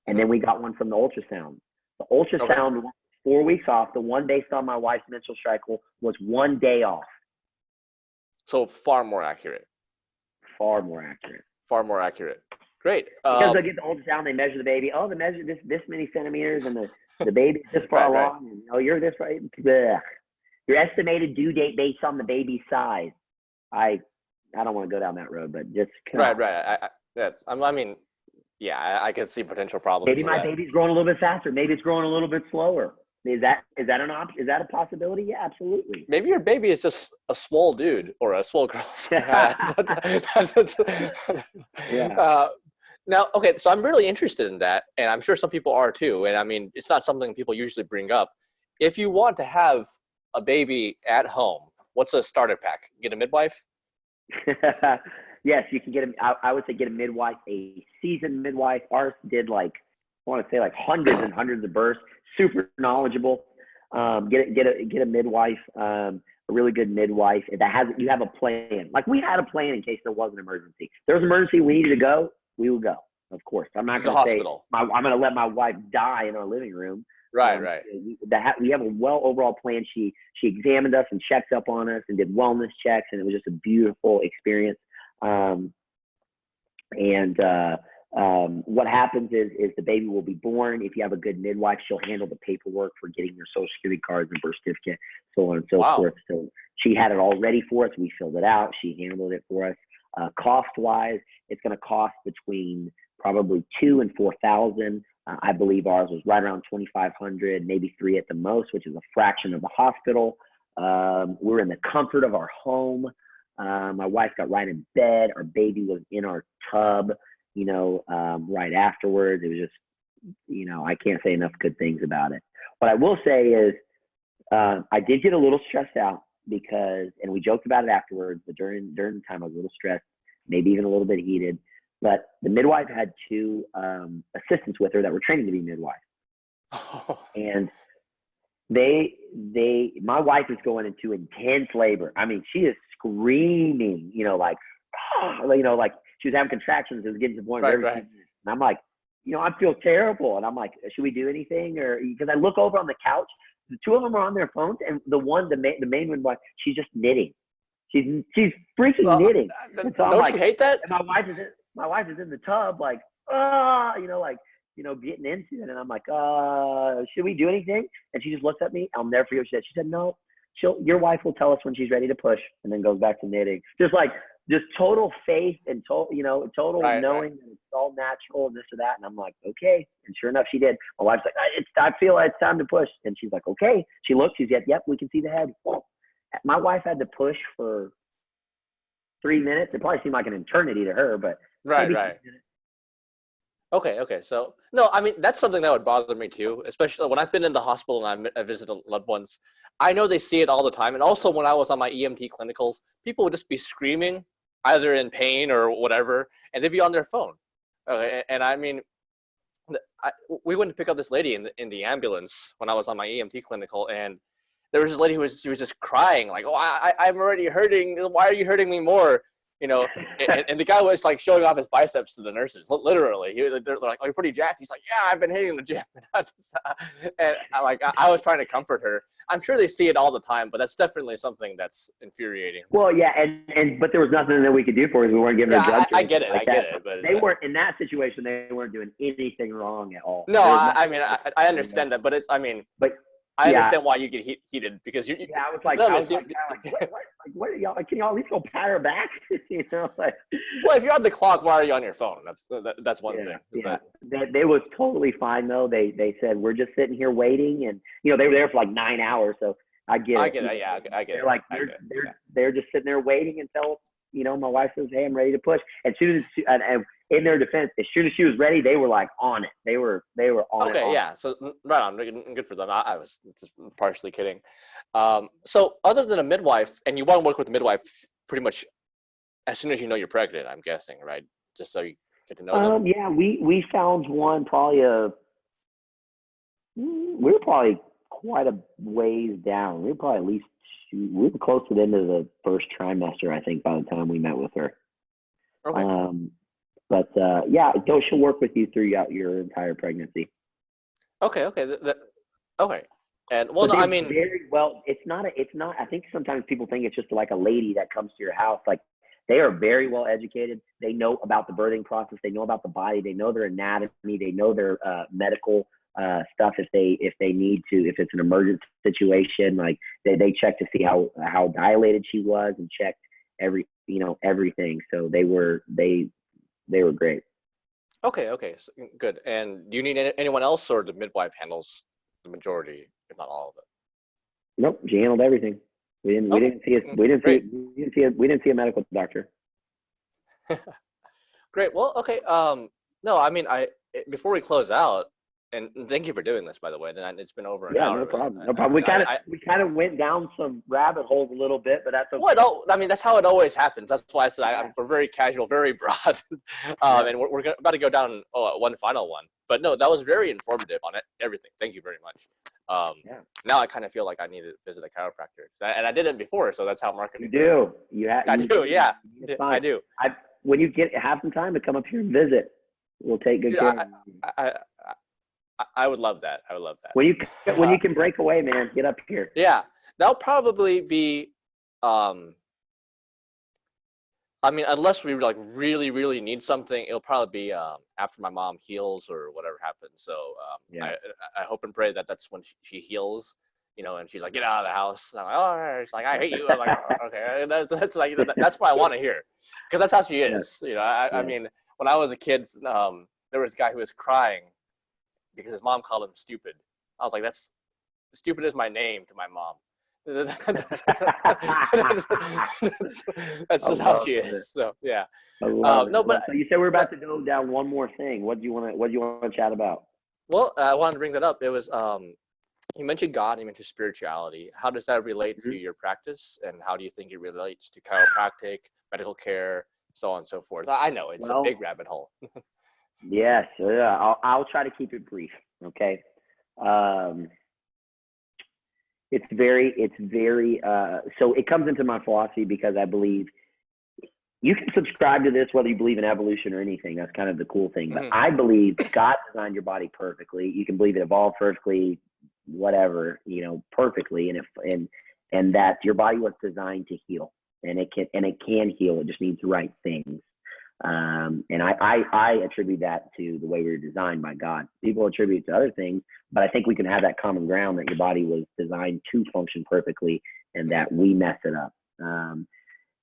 and then we got one from the ultrasound. The ultrasound was 4 weeks off. The one based on my wife's menstrual cycle was 1 day off. So far more accurate. Far more accurate. Far more accurate. Great. Because they get the ultrasound, they measure the baby. Oh, they measure this many centimeters, and the baby's this far along. And, oh, you're this right. Blech. Your estimated due date based on the baby's size. I don't want to go down that road, but just right. I mean, yeah, I can see potential problems. Maybe my baby's growing a little bit faster. Maybe it's growing a little bit slower. Is that an option? Is that a possibility? Yeah, absolutely. Maybe your baby is just a swole dude or a swole girl. Yeah. Now, okay, so I'm really interested in that, and I'm sure some people are too. And I mean, it's not something people usually bring up. If you want to have a baby at home, what's a starter pack? Get a midwife? Yes, you can get I would say get a midwife, a seasoned midwife. Ours did I want to say hundreds and hundreds of births. Super knowledgeable. Get a midwife, a really good midwife you have a plan. Like we had a plan in case there was an emergency. If there was an emergency, we needed to go, we will go. Of course, I'm not going to say I'm going to let my wife die in our living room. Right. We have a overall plan. She examined us and checked up on us and did wellness checks, and it was just a beautiful experience. What happens is the baby will be born. If you have a good midwife, she'll handle the paperwork for getting your social security cards and birth certificate, so on and so forth. So she had it all ready for us. We filled it out. She handled it for us. Cost-wise, it's going to cost between probably $2,000 and $4,000. I believe ours was right around $2,500, maybe $3,000 at the most, which is a fraction of the hospital. We're in the comfort of our home. My wife got right in bed. Our baby was in our tub, right afterwards. It was just, I can't say enough good things about it. What I will say is I did get a little stressed out and we joked about it afterwards, but during the time I was a little stressed, maybe even a little bit heated. But the midwife had two assistants with her that were training to be midwives. And my wife is going into intense labor. I mean, she is screaming, she was having contractions. It was getting to the point where everything. And I'm like, I feel terrible. And I'm like, should we do anything? Or because I look over on the couch, the two of them are on their phones, and the main midwife, she's just knitting. She's freaking knitting. And so don't you hate that? And my wife is in the tub, getting into it. And I'm like, should we do anything? And she just looks at me. I'll never forget what she said. She said, no, your wife will tell us when she's ready to push, and then goes back to knitting. Just total faith and total knowing that it's all natural and this or that. And I'm like, okay. And sure enough, she did. My wife's like, I feel like it's time to push. And she's like, okay. She looks, she's like, yep, we can see the head. My wife had to push for 3 minutes. It probably seemed like an eternity to her, but right. Okay. So no, I mean, that's something that would bother me too, especially when I've been in the hospital and I visited loved ones. I know they see it all the time. And also when I was on my EMT clinicals, people would just be screaming either in pain or whatever, and they'd be on their phone. And I mean, we went to pick up this lady in the ambulance when I was on my EMT clinical, and there was this lady she was just crying like, I'm already hurting. Why are you hurting me more? And the guy was like showing off his biceps to the nurses, literally. They're like, oh, you're pretty jacked. He's like, yeah, I've been hitting the gym. And I was trying to comfort her. I'm sure they see it all the time, but that's definitely something that's infuriating. Well, yeah, but there was nothing that we could do for her. We weren't giving her drugs. I get it. But they weren't in that situation. They weren't doing anything wrong at all. No, I understand that, but I understand why you get heated because you. Yeah, I was like, what are y'all? Can y'all at least go pat her back? Well, if you're on the clock, why are you on your phone? That's one thing. Yeah, they was totally fine though. They said we're just sitting here waiting, and they were there for like 9 hours. So I get it. Yeah, I get it. They're just sitting there waiting until my wife says, "Hey, I'm ready to push." As soon as and in their defense, as soon as she was ready, they were like on it. They were on it. Okay, yeah. So right on, good for them. I was just partially kidding. So other than a midwife, and you want to work with a midwife pretty much as soon as you know you're pregnant, I'm guessing, right? Just so you get to know them. Yeah, we found one probably we were probably quite a ways down. We were probably at least we were close to the end of the first trimester, I think, by the time we met with her. Okay. But yeah, she'll work with you throughout your entire pregnancy. Okay. Okay. And well, no, I mean, very well. It's not. I think sometimes people think it's just like a lady that comes to your house. Like, they are very well educated. They know about the birthing process. They know about the body. They know their anatomy. They know their medical stuff if they need to. If it's an emergent situation, like they check to see how dilated she was and checked everything. So they were great. Okay, so, good. And do you need anyone else, or the midwife handles the majority, if not all of it? Nope, she handled everything. We didn't see a medical doctor. Great. Well, okay. No, I mean, before we close out, and thank you for doing this, by the way. It's been over an hour. No problem. No problem. We kind of went down some rabbit holes a little bit, but that's okay. Well, I mean, that's how it always happens. That's why I said we're very casual, very broad, and we're about to go down one final one. But no, that was very informative on everything. Thank you very much. Now I kind of feel like I need to visit a chiropractor, and I did it before, so that's how marketing. You do. I do. Yeah, I do. When you have some time to come up here and visit, we'll take good care of you. I would love that. When you can break away, man, get up here. Yeah, that'll probably be. I mean, unless we like really, really need something, it'll probably be after my mom heals or whatever happens. So I hope and pray that that's when she heals, and she's like, get out of the house. And I'm like, oh, all right. She's like, I hate you. I'm like, oh, okay, that's like that's what I want to hear, because that's how she is. I mean, when I was a kid, there was a guy who was crying because his mom called him stupid. I was like, that's stupid is my name to my mom. That's just how she is. So yeah. No, but so you said we're about to go down one more thing. What do you want to chat about? Well, I wanted to bring that up. It was you mentioned God, you mentioned spirituality. How does that relate to your practice, and how do you think it relates to chiropractic, medical care, so on and so forth? I know it's a big rabbit hole. Yes, I'll try to keep it brief. Okay. It's very so it comes into my philosophy because I believe you can subscribe to this whether you believe in evolution or anything. That's kind of the cool thing. But I believe God designed your body perfectly. You can believe it evolved perfectly, whatever, perfectly, and that your body was designed to heal, and it can heal. It just needs the right things. And I attribute that to the way we were designed by God. People attribute it to other things, but I think we can have that common ground that your body was designed to function perfectly, and that we mess it up.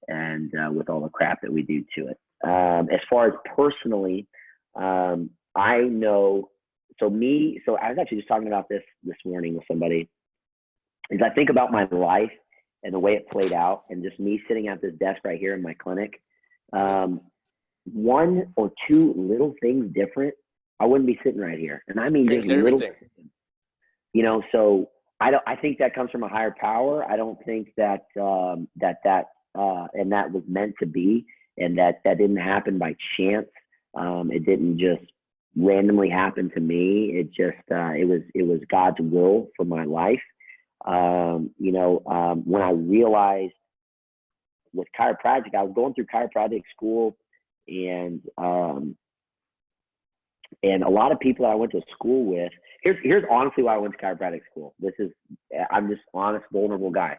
And with all the crap that we do to it. As far as personally, I know. So I was actually just talking about this morning with somebody. As I think about my life and the way it played out, and just me sitting at this desk right here in my clinic. One or two little things different, I wouldn't be sitting right here. And I mean, just little things. So I think that comes from a higher power. I don't think that and that was meant to be, and that didn't happen by chance. It didn't just randomly happen to me. It just it was God's will for my life. When I realized with chiropractic, I was going through chiropractic school. And a lot of people that I went to school with, here's honestly why I went to chiropractic school. I'm just honest, vulnerable guy.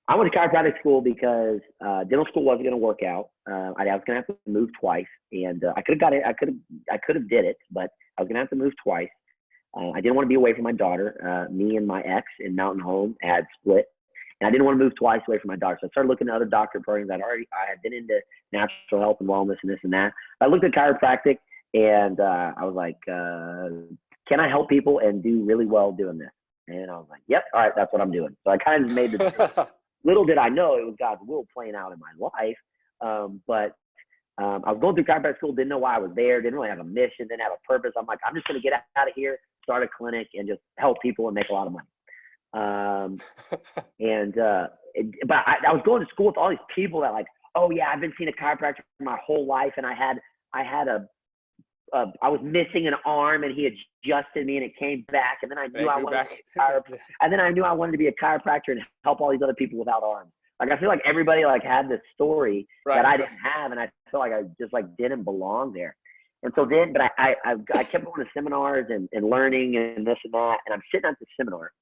I went to chiropractic school because dental school wasn't going to work out. I was going to have to move twice, and I could have got it. I could have did it, but I was going to have to move twice. I didn't want to be away from my daughter. Me and my ex in Mountain Home had split. And I didn't want to move twice away from my daughter. So I started looking at other doctor programs I had been into natural health and wellness and this and that. I looked at chiropractic, and I was like, can I help people and do really well doing this? And I was like, yep, all right, that's what I'm doing. So I kind of made the little did I know it was God's will playing out in my life. But I was going through chiropractic school, didn't know why I was there, didn't really have a mission, didn't have a purpose. I'm like, I'm just going to get out of here, start a clinic, and just help people and make a lot of money. But I was going to school with all these people that like, oh yeah, I've been seeing a chiropractor my whole life, and I had a I was missing an arm and he adjusted me and it came back. And then I knew I wanted to be a chiropractor. And then I knew I wanted to be a chiropractor and help all these other people without arms. Like, I feel like everybody like had this story that I didn't have. And I felt like I just like didn't belong there. And so then, but I kept going to seminars and learning and this and that. And I'm sitting at the seminar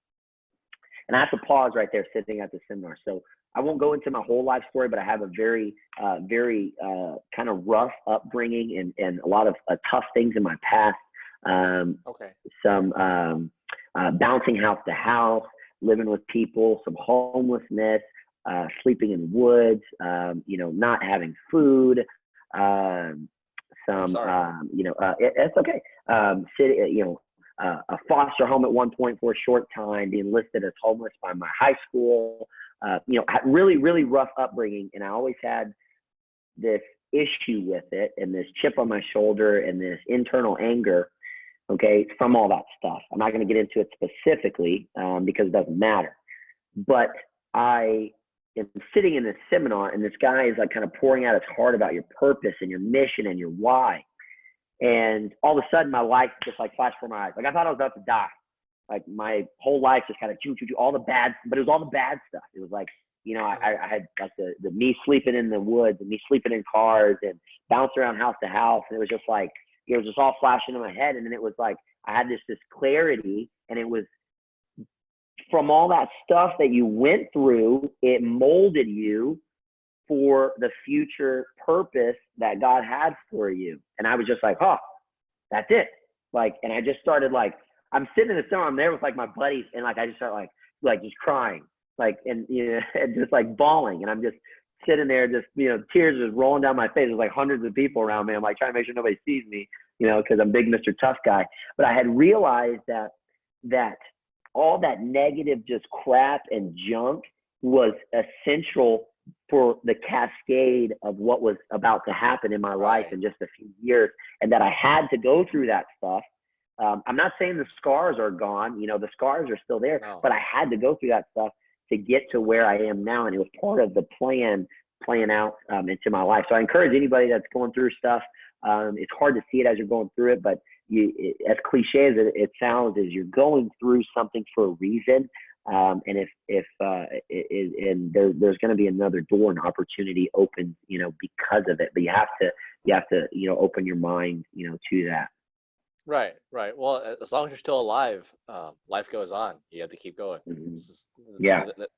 and I have to pause right there sitting at the seminar. So I won't go into my whole life story, but I have a very kind of rough upbringing and a lot of tough things in my past. Some bouncing house to house, living with people, some homelessness, sleeping in woods, not having food, it's okay. A foster home at one point for a short time, being listed as homeless by my high school, really, really rough upbringing. And I always had this issue with it and this chip on my shoulder and this internal anger, okay, from all that stuff. I'm not going to get into it specifically because it doesn't matter. But I am sitting in this seminar and this guy is like kind of pouring out his heart about your purpose and your mission and your why. And all of a sudden my life just like flashed before my eyes. Like I thought I was about to die. Like my whole life just kind of all the bad, but it was all the bad stuff. It was like, I had like the me sleeping in the woods and me sleeping in cars and bouncing around house to house. And it was just like, it was just all flashing in my head. And then it was like, I had this clarity, and it was from all that stuff that you went through, it molded you for the future purpose that God had for you. And I was just like, that's it. Like, and I just started like, I'm sitting in the summer, I'm there with like my buddies, and like I just start like just crying, like, and and just like bawling, and I'm just sitting there, just tears just rolling down my face. There's like hundreds of people around me. I'm like trying to make sure nobody sees me, because I'm big Mr. Tough Guy. But I had realized that all that negative just crap and junk was essential for the cascade of what was about to happen in my life in just a few years, and that I had to go through that stuff. I'm not saying the scars are gone, the scars are still there, but I had to go through that stuff to get to where I am now. And it was part of the playing out into my life. So I encourage anybody that's going through stuff. It's hard to see it as you're going through it, but as cliche as it sounds, is you're going through something for a reason. And and there's going to be another door and opportunity open, because of it, but you have to, open your mind, to that. Right. Well, as long as you're still alive, life goes on. You have to keep going. Mm-hmm.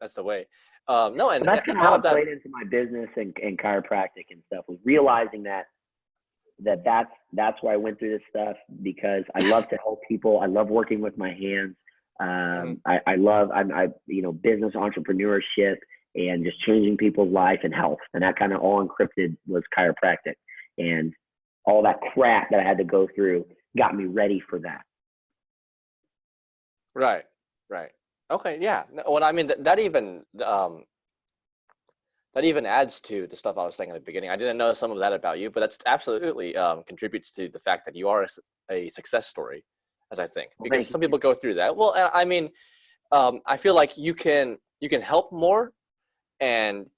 That's the way. No, and that's kind of how it played into my business and chiropractic and stuff, was realizing that's why I went through this stuff, because I love to help people. I love working with my hands. I love business entrepreneurship and just changing people's life and health, and that kind of all encrypted was chiropractic, and all that crap that I had to go through got me ready for that. Right. Okay. Yeah. Well, I mean, that even adds to the stuff I was saying at the beginning. I didn't know some of that about you, but that's absolutely contributes to the fact that you are a success story, as I think, because some people go through that. Well, I mean, I feel like you can help more, and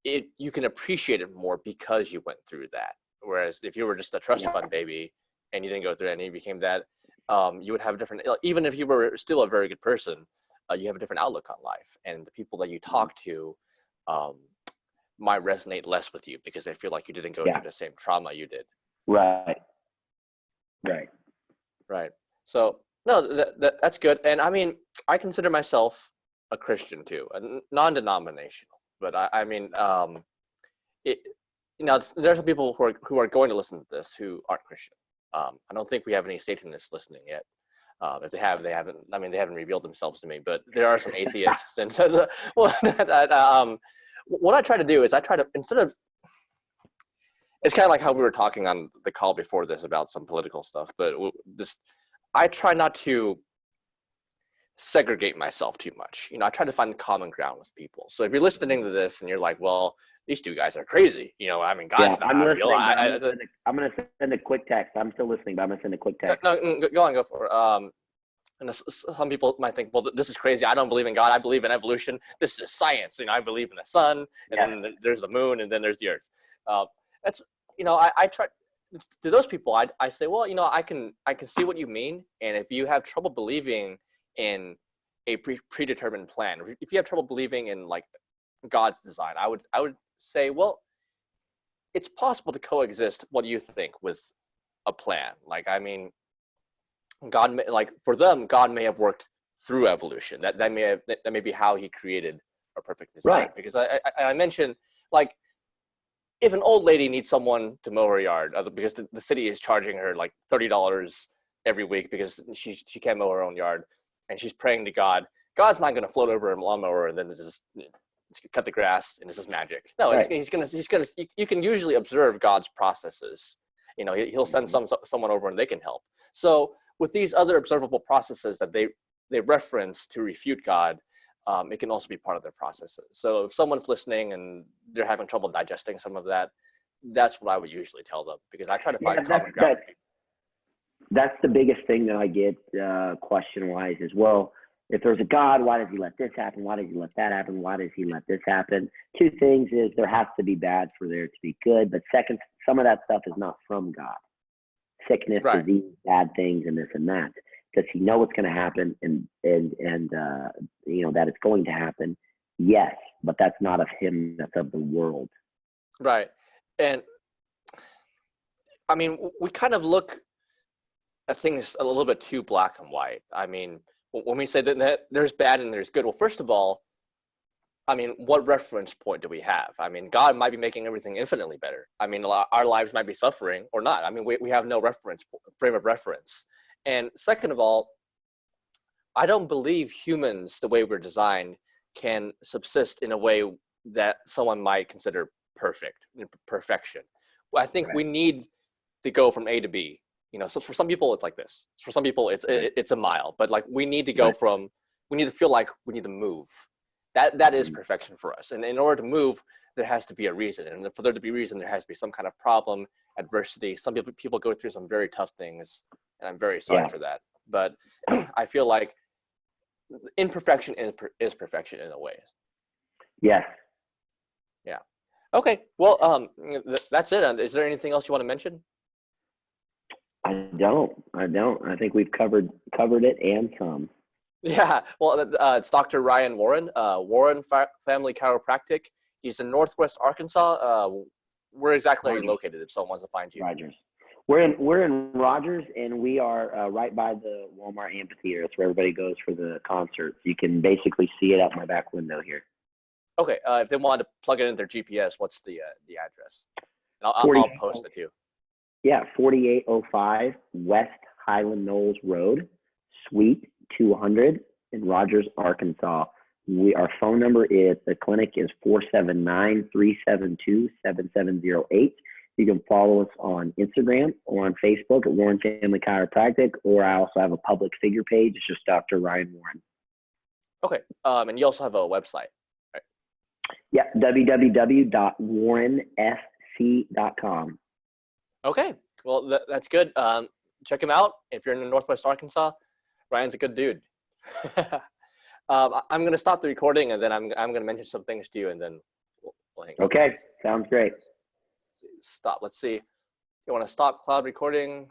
you can appreciate it more because you went through that. Whereas if you were just a trust fund baby and you didn't go through it and you became that, you would have a different, even if you were still a very good person, you have a different outlook on life, and the people that you talk to might resonate less with you because they feel like you didn't go through the same trauma you did. Right. So no, that's good. And I mean, I consider myself a Christian too, non-denominational. But I mean, there's some people who are going to listen to this who aren't Christian. I don't think we have any Satanists listening yet. If they haven't. I mean, they haven't revealed themselves to me. But there are some atheists, and so what I try to do is instead of, it's kind of like how we were talking on the call before this about some political stuff, but I try not to segregate myself too much. I try to find the common ground with people. So if you're listening to this and you're like, well, these two guys are crazy, I mean, God's not real. I'm going to send a quick text. I'm still listening, but I'm going to send a quick text. No, go for it. And some people might think, well, this is crazy. I don't believe in God. I believe in evolution. This is science. I believe in the sun, and then there's the moon, and then there's the earth. That's, I try. to those people, I say, well, I can see what you mean, and if you have trouble believing in a predetermined plan, if you have trouble believing in like God's design, I would say, well, it's possible to coexist. What do you think with a plan? Like, I mean, God may, like for them, God may have worked through evolution. That may be how He created a perfect design. Right. Because I mentioned, like, if an old lady needs someone to mow her yard because the city is charging her like $30 every week because she can't mow her own yard, and she's praying to God, God's not going to float over a lawnmower and then just cut the grass and it's just magic. No, right. he's gonna. You can usually observe God's processes. He'll send someone over and they can help. So with these other observable processes that they reference to refute God, it can also be part of their processes. So if someone's listening and they're having trouble digesting some of that, that's what I would usually tell them, because I try to find common ground with people. That's the biggest thing that I get question-wise is, well, if there's a God, why does He let this happen? Why does He let that happen? Why does He let this happen? Two things is there has to be bad for there to be good. But second, some of that stuff is not from God. Sickness, right. Disease, bad things, and this and that. Does He know what's going to happen and that it's going to happen? Yes, but that's not of Him. That's of the world. Right. And I mean, we kind of look at things a little bit too black and white. I mean, when we say that there's bad and there's good, well, first of all, I mean, what reference point do we have? I mean, God might be making everything infinitely better. I mean, our lives might be suffering or not. I mean, we have no frame of reference. And second of all, I don't believe humans, the way we're designed, can subsist in a way that someone might consider perfection. I think we need to go from A to B. So for some people it's like this. For some people it's a mile. But like we need to go from, we need to feel like we need to move. That is perfection for us. And in order to move, there has to be a reason. And for there to be a reason, there has to be some kind of problem, adversity. Some people go through some very tough things, and I'm very sorry for that. But I feel like imperfection is perfection in a way. Yes. Yeah. Okay. Well, that's it. Is there anything else you want to mention? I don't. I think we've covered it and some. Yeah. Well, it's Dr. Ryan Warren, Warren Family Chiropractic. He's in Northwest Arkansas. Where exactly are you located if someone wants to find you? Rogers. We're in Rogers, and we are right by the Walmart amphitheater. It's where everybody goes for the concerts. You can basically see it out my back window here. Okay. If they wanted to plug it in their GPS, what's the address? And I'll post it too. Yeah, 4805 West Highland Knolls Road, Suite 200 in Rogers, Arkansas. Our phone number is, the clinic is 479-372-7708. You can follow us on Instagram or on Facebook at Warren Family Chiropractic, or I also have a public figure page. It's just Dr. Ryan Warren. Okay. And you also have a website, right? Yeah, www.warrenfc.com. Okay. Well, that's good. Check him out. If you're in Northwest Arkansas, Ryan's a good dude. I'm going to stop the recording, and then I'm going to mention some things to you, and then we'll hang out. Okay. Sounds great. Stop. Let's see. You want to stop cloud recording?